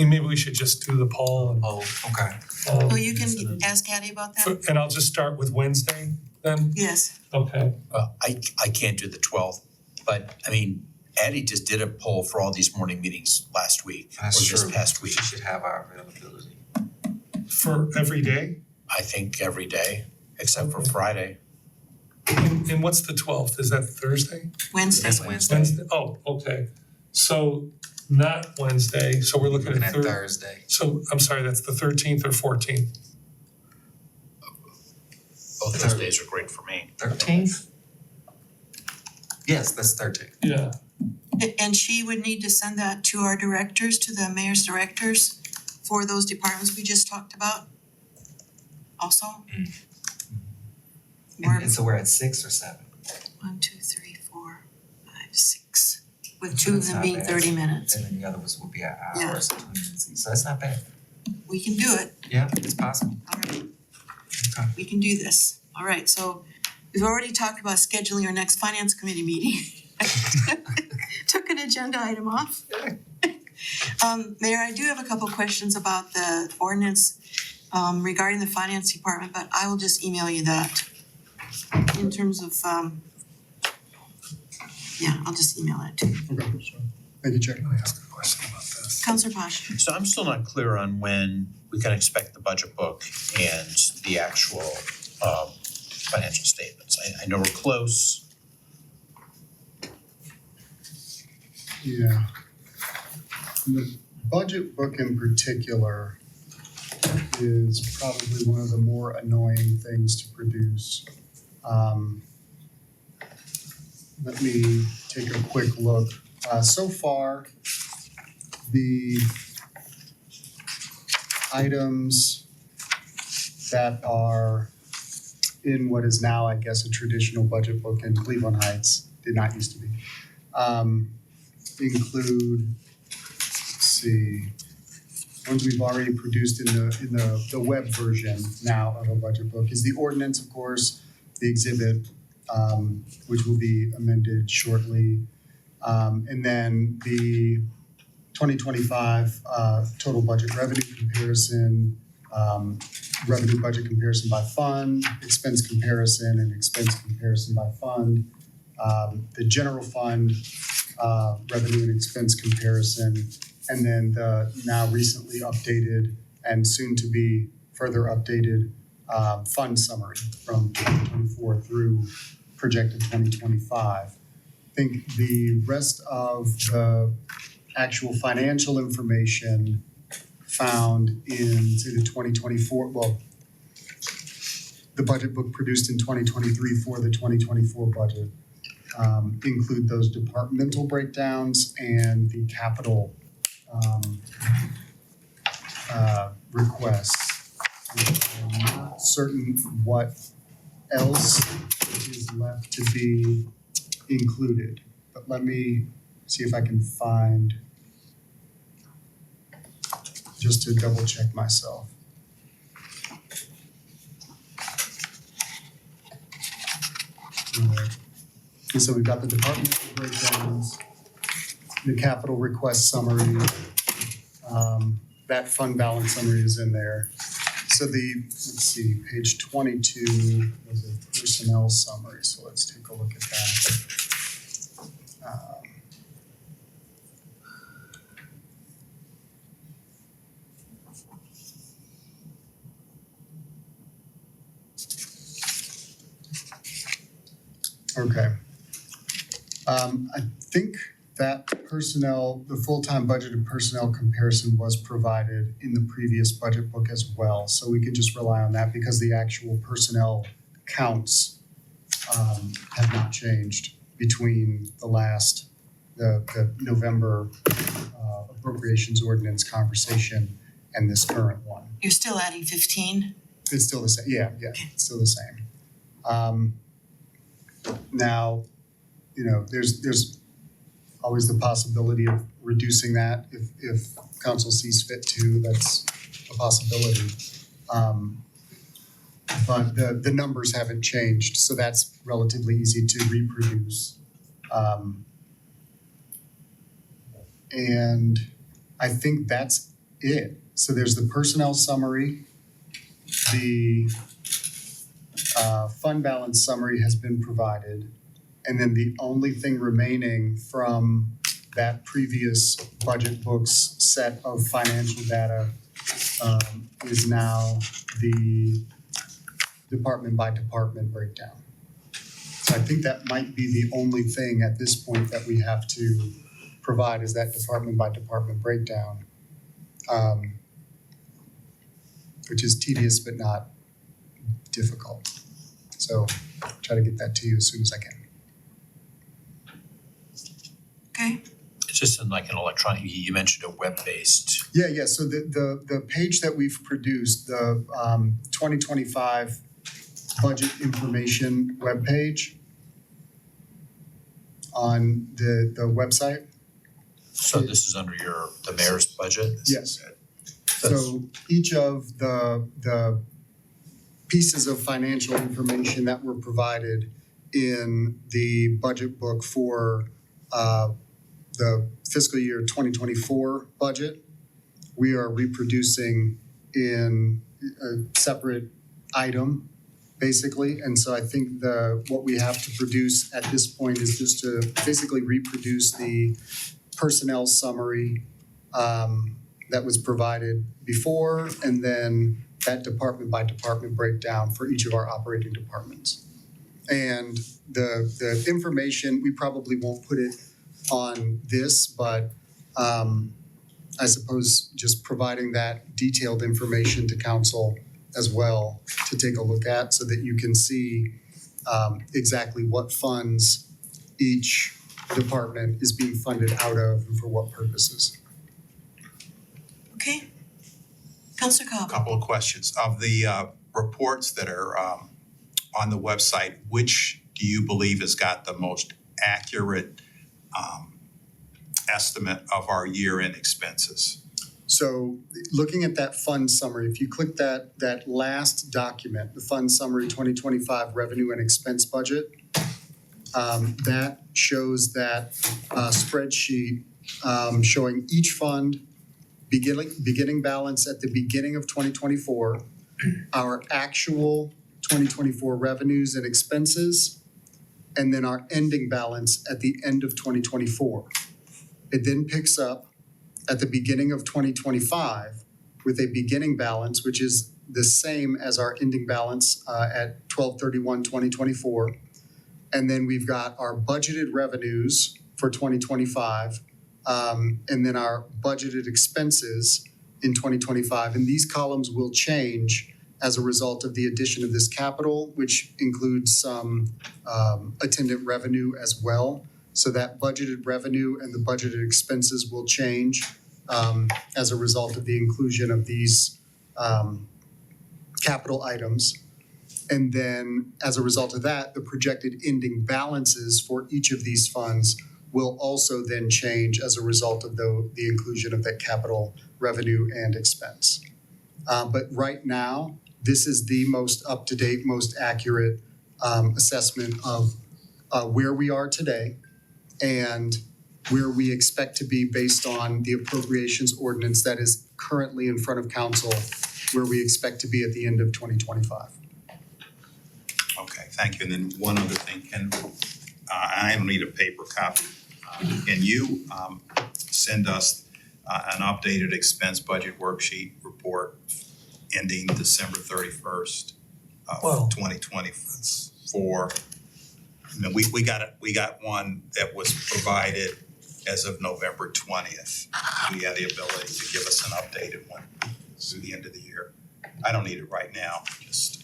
Maybe we should just do the poll and. Oh, okay. Oh, you can ask Hattie about that? And I'll just start with Wednesday then? Yes. Okay. I can't do the 12th, but I mean, Addie just did a poll for all these morning meetings last week or That's this true. past week. She should have our availability. For every day? I think every day, except for Okay. Friday. And what's the 12th? Is that Thursday? Wednesday. That's Wednesday. Wednesday? Oh, okay. So not Wednesday, so we're looking Looking at at Thursday. Thursday. So I'm sorry, that's the 13th or 14th? Both those days are great for me. 13th? Yes, that's 13th. Yeah. And she would need to send that to our directors, to the mayor's directors for those departments we just talked about also? Or And so we're at 6 or 7? 1, 2, 3, 4, 5, 6, with two of That's them not being bad. 30 minutes. And then the other ones will be an hour Yeah. or so, 20 minutes each. So that's not bad. We can do it. Yeah, it's possible. All right. Okay. We can do this. All right, so we've already talked about scheduling our next finance committee meeting. Took an agenda item off. Mayor, I do have a couple questions about the ordinance regarding the finance department, but I will just email you that. In terms of yeah, I'll just email it to you. Okay, sure. Thank you, Chair. Can I ask a question about this? Counselor Posh. So I'm still not clear on when we can expect the budget book and the actual financial statements. I know we're close. Yeah. The budget book in particular is probably one of the more annoying things to produce. Let me take a quick look. So far, the items that are in what is now, I guess, a traditional budget book in Cleveland Heights, did not used to be, include, let's see, ones we've already produced in the web version now of a budget book is the ordinance, of course, the exhibit, which will be amended shortly. And then the 2025 total budget revenue comparison, revenue budget comparison by fund, expense comparison and expense comparison by fund, the general fund revenue and expense comparison, and then the now recently updated and soon to be further updated fund summary from 2024 through projected 2025. I think the rest of the actual financial information found in, say, the 2024, well, the budget book produced in 2023 for the 2024 budget include those departmental breakdowns and the capital requests. I'm not certain what else is left to be included, but let me see if I can find, just to double check myself. Alright. And so we've got the departmental breakdowns, the capital request summary, that fund balance summary is in there. So let's see, page 22 was a personnel summary, so let's take a look at that. Okay. I think that personnel, the full-time budgeted personnel comparison was provided in the previous budget book as well. So we can just rely on that because the actual personnel counts have not changed between the November appropriations ordinance conversation and this current one. You're still adding 15? It's still the same, yeah, it's still the same. Now, you know, there's always the possibility of reducing that if council sees fit to, that's a possibility. But the numbers haven't changed, so that's relatively easy to reproduce. And I think that's it. So there's the personnel summary, the fund balance summary has been provided, and then the only thing remaining from that previous budget book's set of financial data is now the department by department breakdown. So I think that might be the only thing at this point that we have to provide is that department by department breakdown. Which is tedious but not difficult. So try to get that to you as soon as I can. Okay, It's just in like an electronic, you mentioned a web-based. Yeah, so the page that we've produced, the 2025 budget information webpage on the website. So this is under the mayor's budget? Yes. So each of the pieces of financial information that were provided in the budget book for the fiscal year 2024 budget, we are reproducing in a separate item, basically. And so I think what we have to produce at this point is just to basically reproduce the personnel summary that was provided before, and then that department by department breakdown for each of our operating departments. And the information, we probably won't put it on this, but I suppose just providing that detailed information to council as well to take a look at so that you can see exactly what funds each department is being funded out of and for what purposes. okay. Counselor Cobb. Couple of questions. Of the reports that are on the website, which do you believe has got the most accurate estimate of our year-end expenses? So looking at that fund summary, if you click that last document, the fund summary 2025 revenue and expense budget, that shows that spreadsheet showing each fund beginning balance at the beginning of 2024, our actual 2024 revenues and expenses, and then our ending balance at the end of 2024. It then picks up at the beginning of 2025 with a beginning balance, which is the same as our ending balance at 12/31/2024. And then we've got our budgeted revenues for 2025, and then our budgeted expenses in 2025. And these columns will change as a result of the addition of this capital, which includes some attendant revenue as well. So that budgeted revenue and the budgeted expenses will change as a result of the inclusion of these capital items. And then as a result of that, the projected ending balances for each of these funds will also then change as a result of the inclusion of that capital revenue and expense. But right now, this is the most up-to-date, most accurate assessment of where we are today and where we expect to be based on the appropriations ordinance that is currently in front of council, where we expect to be at the end of 2025. Okay, thank you. And then one other thing, I don't need a paper copy. Can you send us an updated expense budget worksheet report ending December 31st of 2024? I mean, we got one that was provided as of November 20th. We had the ability to give us an updated one through the end of the year. I don't need it right now, just.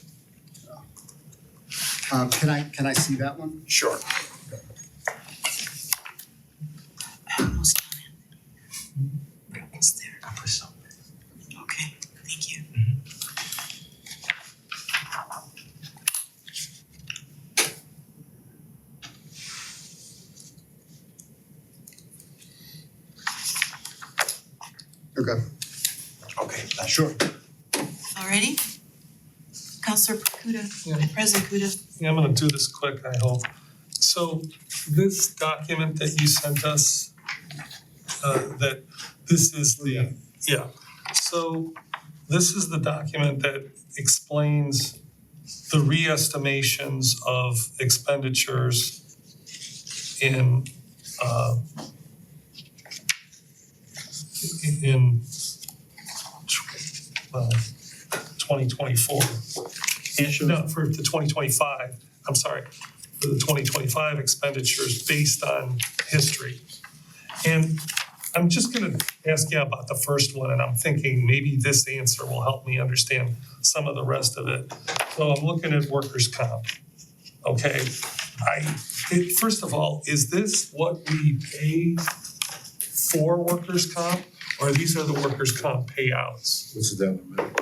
Can I see that one? Sure. Almost done. Almost there. Okay, thank you. Okay. Okay, thank you. Sure. Alrighty. Counselor Kuda, Yeah. President Kuda. Yeah, I'm gonna do this quick, I hope. So this document that you sent us, that this is the, yeah. so this is the document that explains the re-estimations of expenditures in well, 2024. And no, for the 2025, I'm sorry, for the 2025 expenditures based on history. And I'm just gonna ask you about the first one, and I'm thinking maybe this answer will help me understand some of the rest of it. So I'm looking at workers' comp. Okay, first of all, is this what we pay for workers' comp? Or these are the workers' comp payouts? What's the down amount?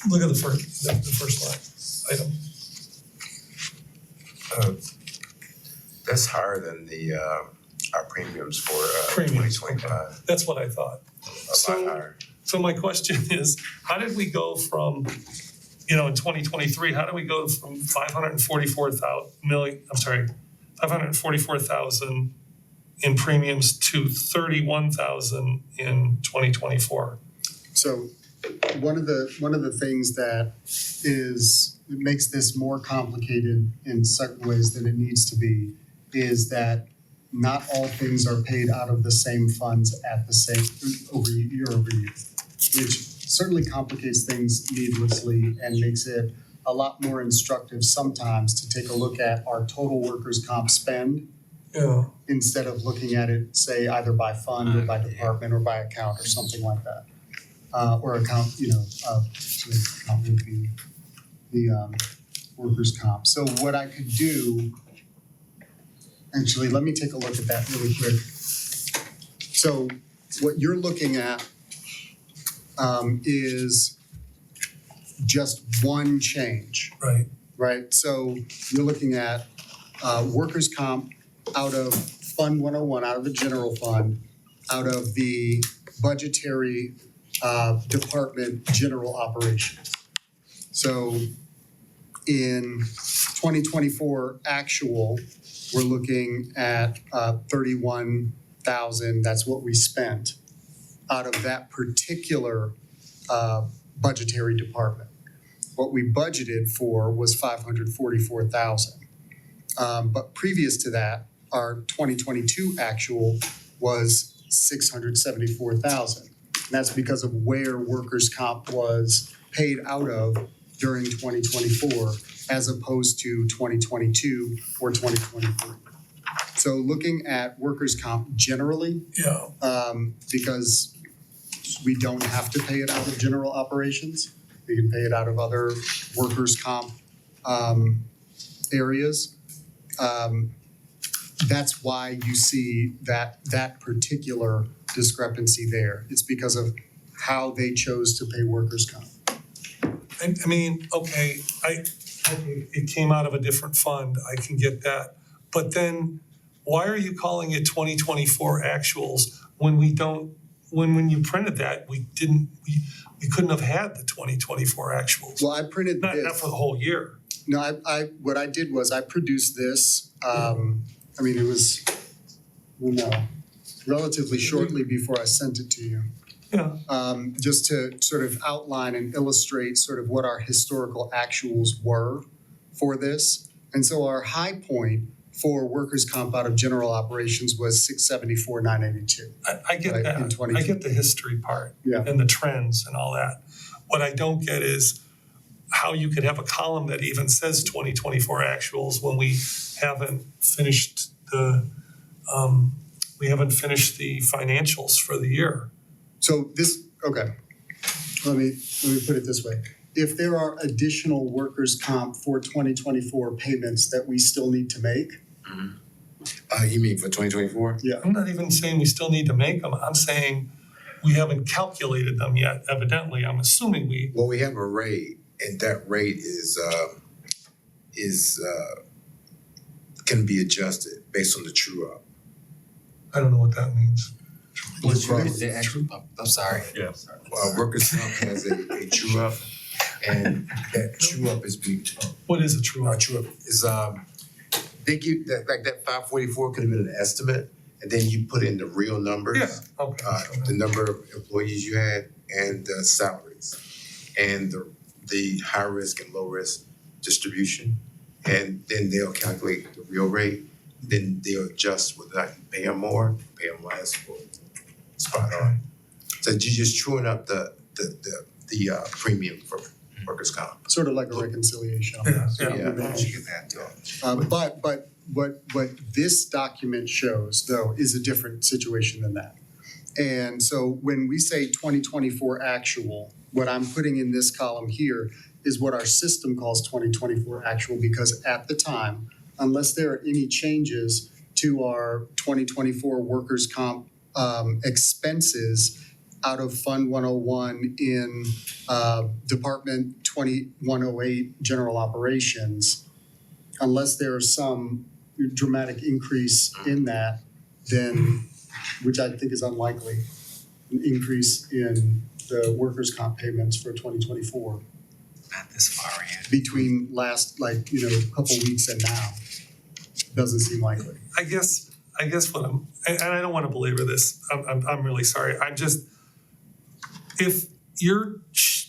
Look at the first line, item. That's higher than our premiums for Premiums, 2025. That's what I thought. So- higher. So my question is, how did we go from, in 2023, how did we go from 544,000 in premiums to 31,000 in 2024? So one of the things that makes this more complicated in certain ways than it needs to be is that not all things are paid out of the same funds at the same year over year, which certainly complicates things needlessly and makes it a lot more instructive sometimes to take a look at our total workers' comp spend Yeah. instead of looking at it, say, either by fund or by department or by account or something like that. Or account, so account would be the workers' comp. So what I could do, actually, let me take a look at that really quick. So what you're looking at is just one change, Right. right? So you're looking at workers' comp out of Fund 101, out of the general fund, out of the budgetary department general operations. So in 2024 actual, we're looking at 31,000, that's what we spent out of that particular budgetary department. What we budgeted for was 544,000. But previous to that, our 2022 actual was 674,000. And that's because of where workers' comp was paid out of during 2024 as opposed to 2022 or 2023. So looking at workers' comp generally, Yeah. because we don't have to pay it out of general operations, we can pay it out of other workers' comp areas. That's why you see that particular discrepancy there. It's because of how they chose to pay workers' comp. I mean, okay, it came out of a different fund, I can get that. But then why are you calling it 2024 actuals when we don't, when you printed that, we couldn't have had the 2024r actuals? Well, I printed Not this. for the whole year. No, what I did was I produced this, I mean, it was, relatively shortly before I sent it to you. Yeah. Just to sort of outline and illustrate sort of what our historical actuals were for this. And so our high point for workers' comp out of general operations was 674,982. I get Right, that. in 22. I get the history part. Yeah. And the trends and all that. What I don't get is how you could have a column that even says 2024 actuals when we haven't finished the financials for the year. So okay, let me put it this way. If there are additional workers' comp for 2024 payments that we still need to make, You mean for 2024? I'm not even saying we still need to make them. I'm saying we haven't calculated them yet, evidently. I'm assuming we. Well, we have a rate, and that rate is can be adjusted based on the true up. I don't know what that means. I'm sorry. Yeah. Workers' comp has a true up, and that true up is What is a true our up? true up is think that 544 could have been an estimate, and then you put in the real numbers. Yeah, okay. The number of employees you had and the salaries and the high risk and low risk distribution. And then they'll calculate the real rate, then they'll adjust whether I can pay them more, pay them less, or spot on. So you're just truing up the premium for workers' comp. Sort of like a reconciliation. Yeah, Yeah, yeah. you get that done. But what this document shows though is a different situation than that. And so when we say 2024 actual, what I'm putting in this column here is what our system calls 2024 actual, because at the time, unless there are any changes to our 2024 workers' comp expenses out of Fund 101 in Department 2108 General Operations, unless there is some dramatic increase in that, then, which I think is unlikely, an increase in the workers' comp payments for 2024 Not this far in. between last, couple weeks and now, doesn't seem likely. I guess what and I don't wanna belabor this, I'm really sorry, I'm just, if you're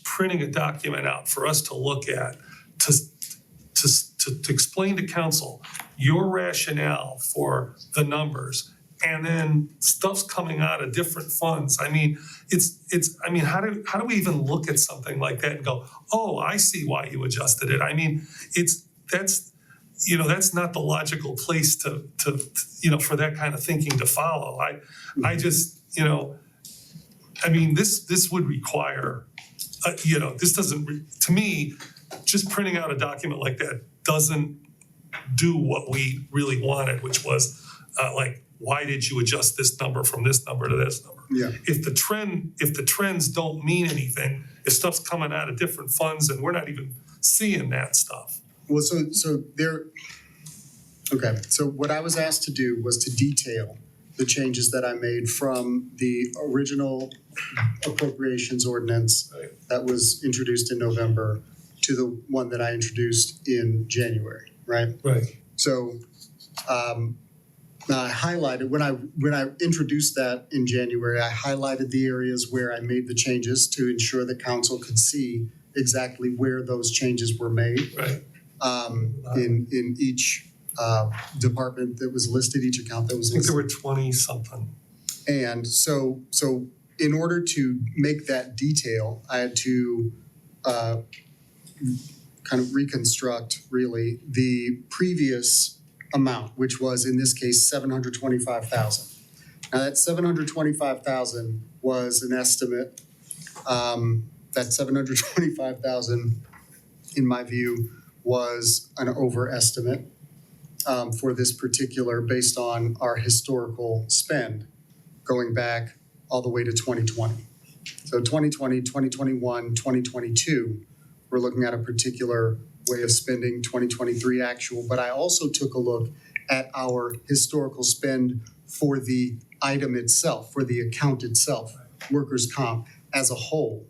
printing a document out for us to look at, to explain to council your rationale for the numbers, and then stuff's coming out of different funds, I mean, how do we even look at something like that and go, oh, I see why you adjusted it, I mean, that's not the logical place to for that kind of thinking to follow. I just, I mean, this would require, this doesn't, to me, just printing out a document like that doesn't do what we really wanted, which was why did you adjust this number from this number to this number? Yeah. If the trends don't mean anything, if stuff's coming out of different funds and we're not even seeing that stuff. Well, so what I was asked to do was to detail the changes that I made from the original appropriations ordinance that was introduced in November to the one that I introduced in January, right? Right. So I highlighted, when I introduced that in January, I highlighted the areas where I made the changes to ensure that council could see exactly where those changes were made. Right. In each department that was listed, each account that was I think listed. there were 20 something. And so in order to make that detail, I had to kind of reconstruct really the previous amount, which was in this case $725,000. Now that $725,000 was an estimate. That $725,000, in my view, was an overestimate for this particular, based on our historical spend going back all the way to 2020. So 2020, 2021, 2022, we're looking at a particular way of spending, 2023 actual. But I also took a look at our historical spend for the item itself, for the account itself, workers' comp as a whole.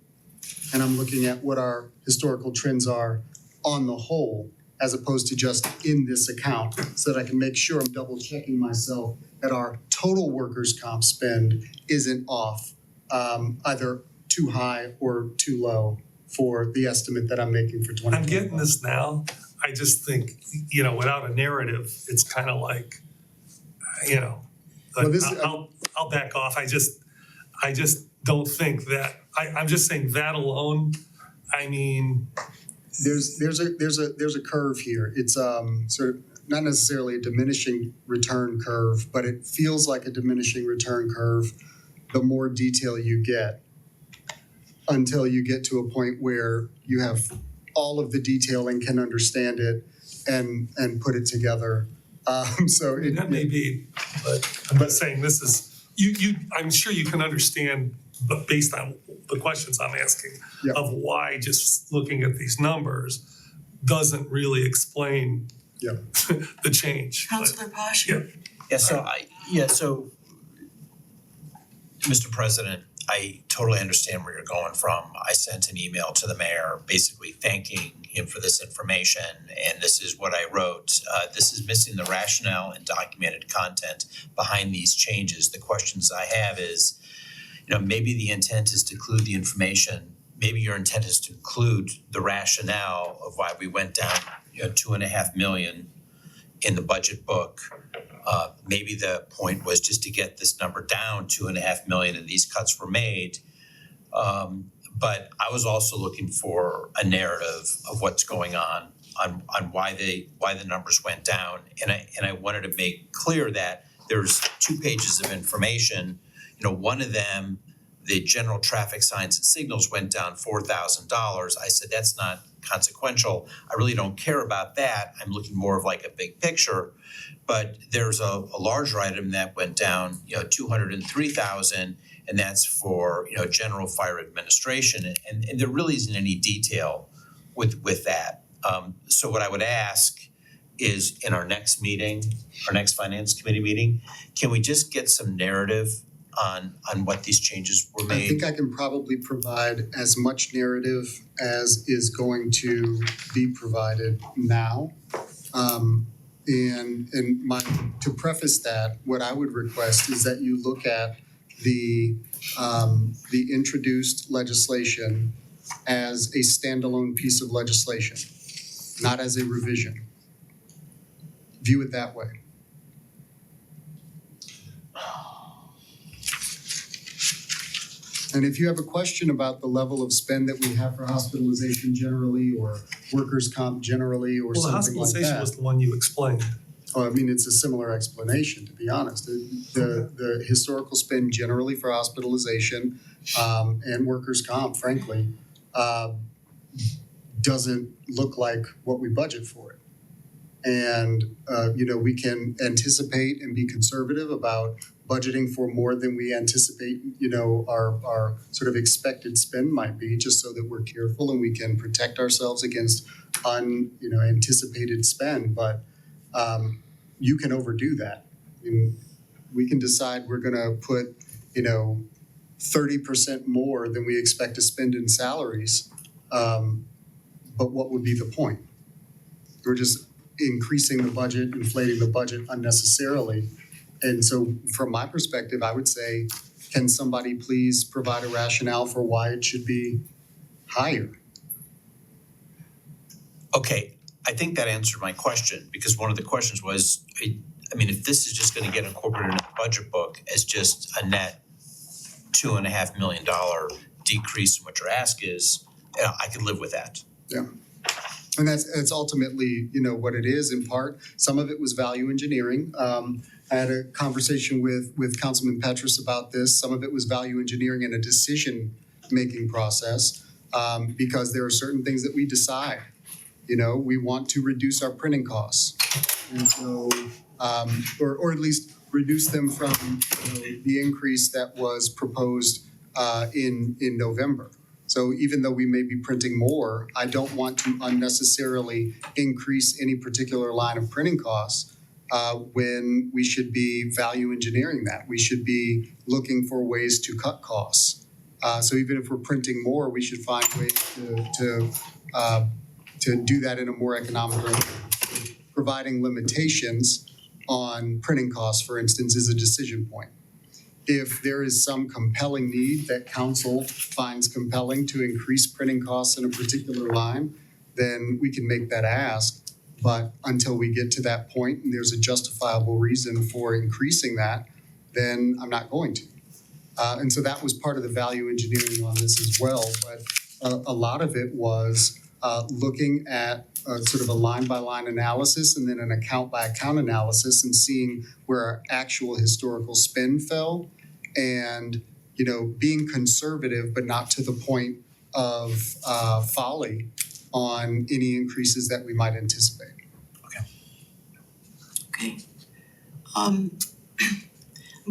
And I'm looking at what our historical trends are on the whole, as opposed to just in this account, so that I can make sure I'm double checking myself that our total workers' comp spend isn't off, either too high or too low for the estimate that I'm making for 2025. I'm getting this now. I just think, without a narrative, it's kind of like, Well, this- I'll back off. I just don't think that, I'm just saying that alone, I mean, There's a curve here. It's sort of not necessarily a diminishing return curve, but it feels like a diminishing return curve the more detail you get, until you get to a point where you have all of the detail and can understand it and put it together. that may be, but I'm just saying this is, I'm sure you can understand, but based on the questions I'm asking, Yeah. of why just looking at these numbers doesn't really explain Yeah. the change. But- Councilor Posh? Yeah. So Mr. President, I totally understand where you're going from. I sent an email to the mayor basically thanking him for this information, and this is what I wrote. This is missing the rationale and documented content behind these changes. The questions I have is, maybe the intent is to include the information. Maybe your intent is to include the rationale of why we went down, $2.5 million in the budget book. Maybe the point was just to get this number down $2.5 million, and these cuts were made. But I was also looking for a narrative of what's going on why the numbers went down, and I wanted to make clear that there's 2 pages of information. One of them, the general traffic signs and signals went down $4,000. I said that's not consequential. I really don't care about that. I'm looking more of like a big picture. But there's a larger item that went down, $203,000, and that's for general fire administration, and there really isn't any detail with that. So what I would ask is in our next meeting, our next finance committee meeting, can we just get some narrative on what these changes were made? I think I can probably provide as much narrative as is going to be provided now. To preface that, what I would request is that you look at the introduced legislation as a standalone piece of legislation, not as a revision. View it that way. And if you have a question about the level of spend that we have for hospitalization generally, or workers' comp generally, or Well, the something like hospitalization that. was the one you explained. Oh, I mean, it's a similar explanation, to be honest. The historical spend generally for hospitalization and workers' comp, frankly, doesn't look like what we budget for it. And, we can anticipate and be conservative about budgeting for more than we anticipate, our sort of expected spend might be, just so that we're careful and we can protect ourselves against anticipated spend. But you can overdo that. I mean, we can decide we're gonna put, 30% more than we expect to spend in salaries. But what would be the point? We're just increasing the budget, inflating the budget unnecessarily. And so from my perspective, I would say, can somebody please provide a rationale for why it should be higher? Okay, I think that answered my question, because one of the questions was, if this is just gonna get incorporated in the budget book as just a net $2.5 million decrease in what your ask is, I could live with that. And that's ultimately, what it is in part. Some of it was value engineering. I had a conversation with Councilman Petrus about this. Some of it was value engineering in a decision-making process, because there are certain things that we decide. We want to reduce our printing costs. And so, or at least reduce them from the increase that was proposed in November. So even though we may be printing more, I don't want to unnecessarily increase any particular line of printing costs when we should be value engineering that. We should be looking for ways to cut costs. So even if we're printing more, we should find ways to do that in a more economical way. Providing limitations on printing costs, for instance, is a decision point. If there is some compelling need that council finds compelling to increase printing costs in a particular line, then we can make that ask. But until we get to that point and there's a justifiable reason for increasing that, then I'm not going to. And so that was part of the value engineering on this as well. But a lot of it was looking at sort of a line-by-line analysis and then an account-by-account analysis and seeing where our actual historical spend fell and, being conservative, but not to the point of folly on any increases that we might anticipate. Okay. I'm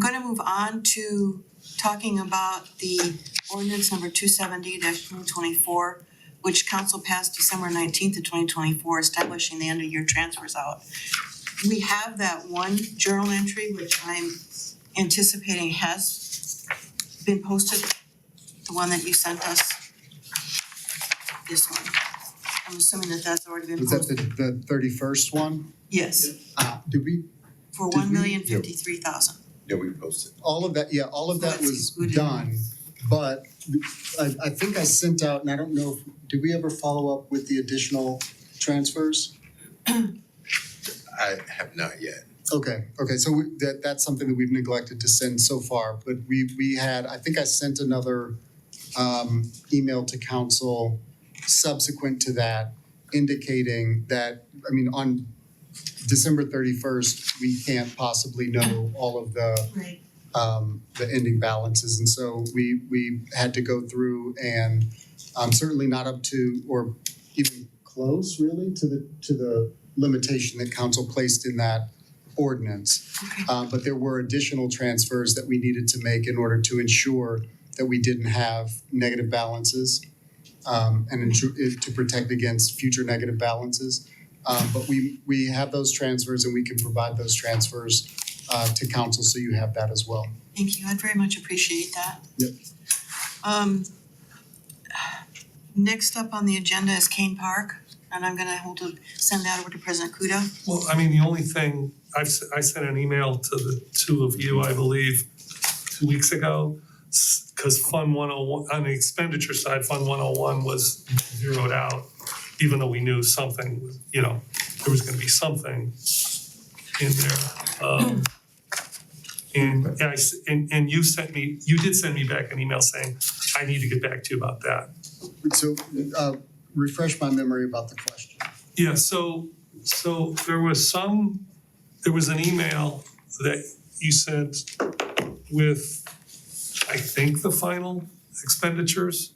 gonna move on to talking about the ordinance number 270-2024, which council passed December 19th of 2024, establishing the end of year transfers out. We have that one journal entry, which I'm anticipating has been posted the one that you sent us? This one. I'm assuming that that's already been Was that posted. the 31st one? Yes, Did we, for Did we- $1,053,000. Yeah, we posted. all of that, yeah, all of So that it's was included. done, but I think I sent out, and I don't know, did we ever follow up with the additional transfers? I have not yet. Okay, so that's something that we've neglected to send so far, but we had, I think I sent another email to council subsequent to that indicating that, I mean, on December 31st, we can't possibly know all of Right. the ending balances, and so we had to go through and certainly not up to or even close really to the limitation that council placed in that ordinance. Okay. But there were additional transfers that we needed to make in order to ensure that we didn't have negative balances and to protect against future negative balances. But we have those transfers and we can provide those transfers to council, so you have that as well. Thank you, I'd very much appreciate that. Yep. Next up on the agenda is Kane Park, and I'm gonna send that over to President Kudo. Well, I mean, the only thing, I sent an email to the two of you, I believe, 2 weeks ago. Cause Fund 101, on the expenditure side, Fund 101 was zeroed out, even though we knew something, there was gonna be something in there. And you did send me back an email saying, I need to get back to you about that. So refresh my memory about the question. Yeah, so there was an email that you sent with, I think, the final expenditures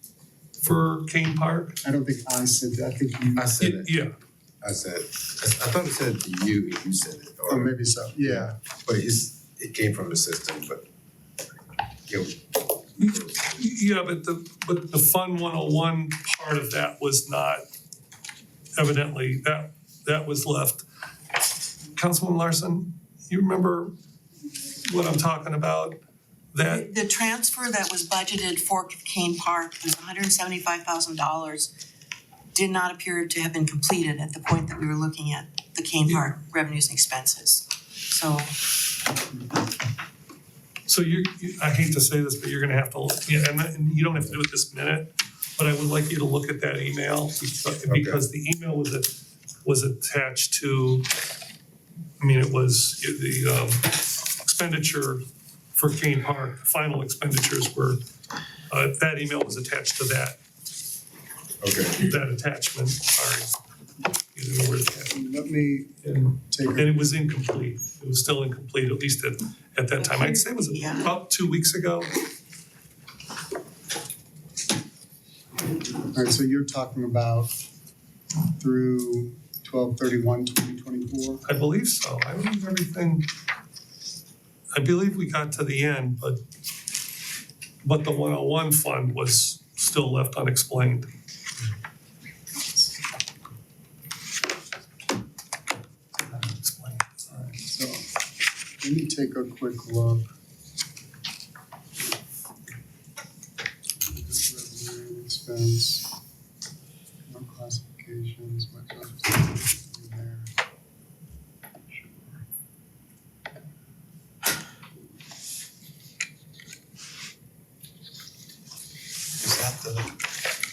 for Kane Park. I don't think I said that, I think you, I said it. Yeah, I thought it said to you and you said it, or maybe so, yeah. but it came from the system, but yeah, but the Fund 101 part of that was not, evidently, that was left. Councilwoman Larson, you remember what I'm talking about? That, The transfer that was budgeted for Kane Park was $175,000, did not appear to have been completed at the point that we were looking at the Kane Park revenues and expenses. so I hate to say this, but you're gonna have to, and you don't have to do it this minute, but I would like you to look at that email because the email was attached to, it was the expenditure for Kane Park, final expenditures were, that email was attached to that attachment, sorry. You didn't know where to attach it. Let me take And it was incomplete, it was still incomplete, at least at that time, I'd say it was Yeah. about 2 weeks ago. All right, so you're talking about through 12/31/2024? I believe so, I believe everything, I believe we got to the end, but the 101 fund was still left unexplained. Unexplained, sorry. So let me take a quick look. Revenue, expense, no classifications, my classifications in there. Is that the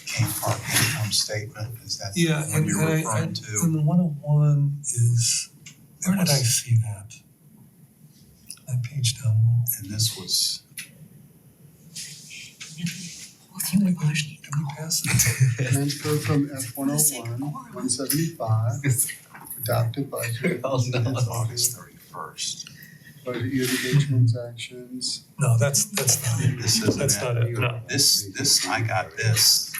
Kane Park income statement? Is that the Yeah, one and you're referring to? and the 101 is, where did I see that? That page down low. And this was, Oh my gosh, can we pass it? Transfer from F-101, 175, adopted budget. that's August 31st. Budget year-to-date transactions. No, that's not it. This isn't That's not it, no. This, I got this.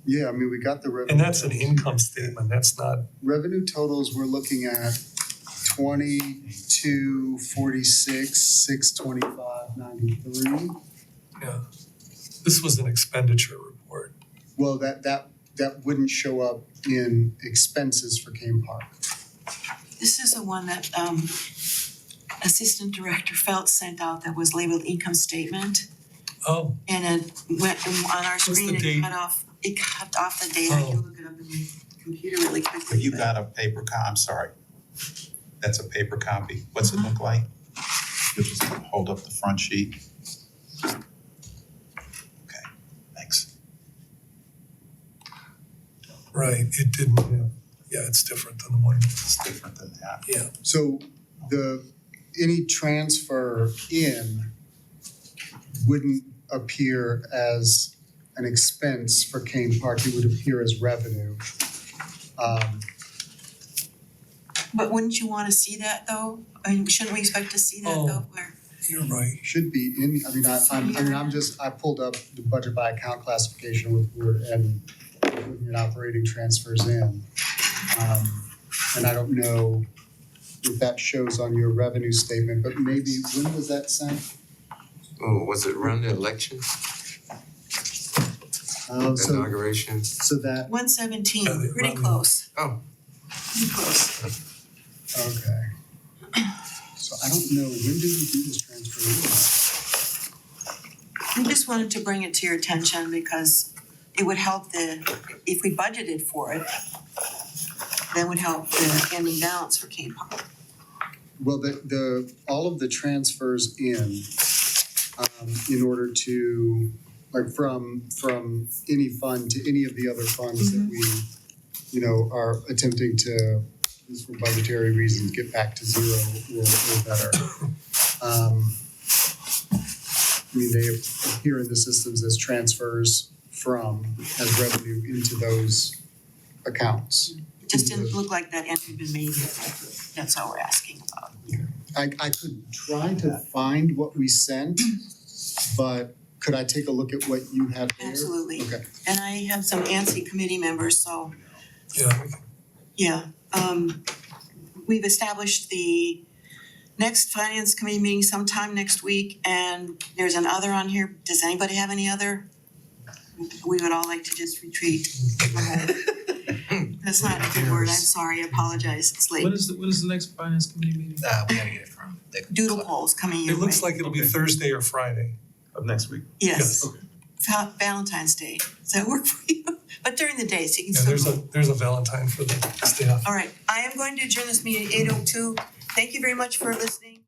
Yeah, I mean, we got the revenue. And that's an income statement, that's not, Revenue totals, we're looking at 2246, 625.93. yeah. This was an expenditure report. Well, that wouldn't show up in expenses for Kane Park. This is the one that Assistant Director Feltz sent out that was labeled income statement. Oh, and it went on our the screen, date? it cut off the date. I Oh. can look it up in my computer really quickly. But you but- got a paper I'm sorry. That's a paper copy. What's it look like? You just hold up the front sheet. Okay, thanks. right, it didn't, yeah, it's different than the one. It's different than that. So any transfer in wouldn't appear as an expense for Kane Park, it would appear as revenue. But wouldn't you wanna see that though? I mean, shouldn't we expect to see that Oh. though, where? You're right. Should be in, I pulled up the budget by account classification with and looking at operating transfers in. And I don't know if that shows on your revenue statement, but maybe, when was that sent? Oh, was it around the election, So inauguration? that, 117, Yeah, pretty revenue. close. Oh. Pretty close. okay. So I don't know, when did we do this transfer? We just wanted to bring it to your attention because it would help if we budgeted for it, that would help the ending balance for Kane Park. Well, all of the transfers in order to, like from any fund to any of the other funds that we, are attempting to, just for budgetary reasons, get back to zero or better. They appear in the systems as transfers as revenue into those accounts. It just didn't look like that entry had been made yet. That's all we're asking about. I could try to find what we sent, but could I take a look at what you have there? Absolutely. Okay. And I have some ANSI committee members, so Yeah, we've established the next finance committee meeting sometime next week, and there's an other on here. Does anybody have any other? We would all like to just retreat. That's not a good word, I'm sorry, I apologize, it's late. When is the next finance committee meeting? We gotta get it from the. Doodle polls coming your it way. looks like it'll be Thursday or Friday. Of next week? Yes, Valentine's Day, does that work for you? But during the day, so you can Yeah, still. there's a Valentine for the staff. All right, I am going to adjourn this meeting at 8:02. Thank you very much for listening.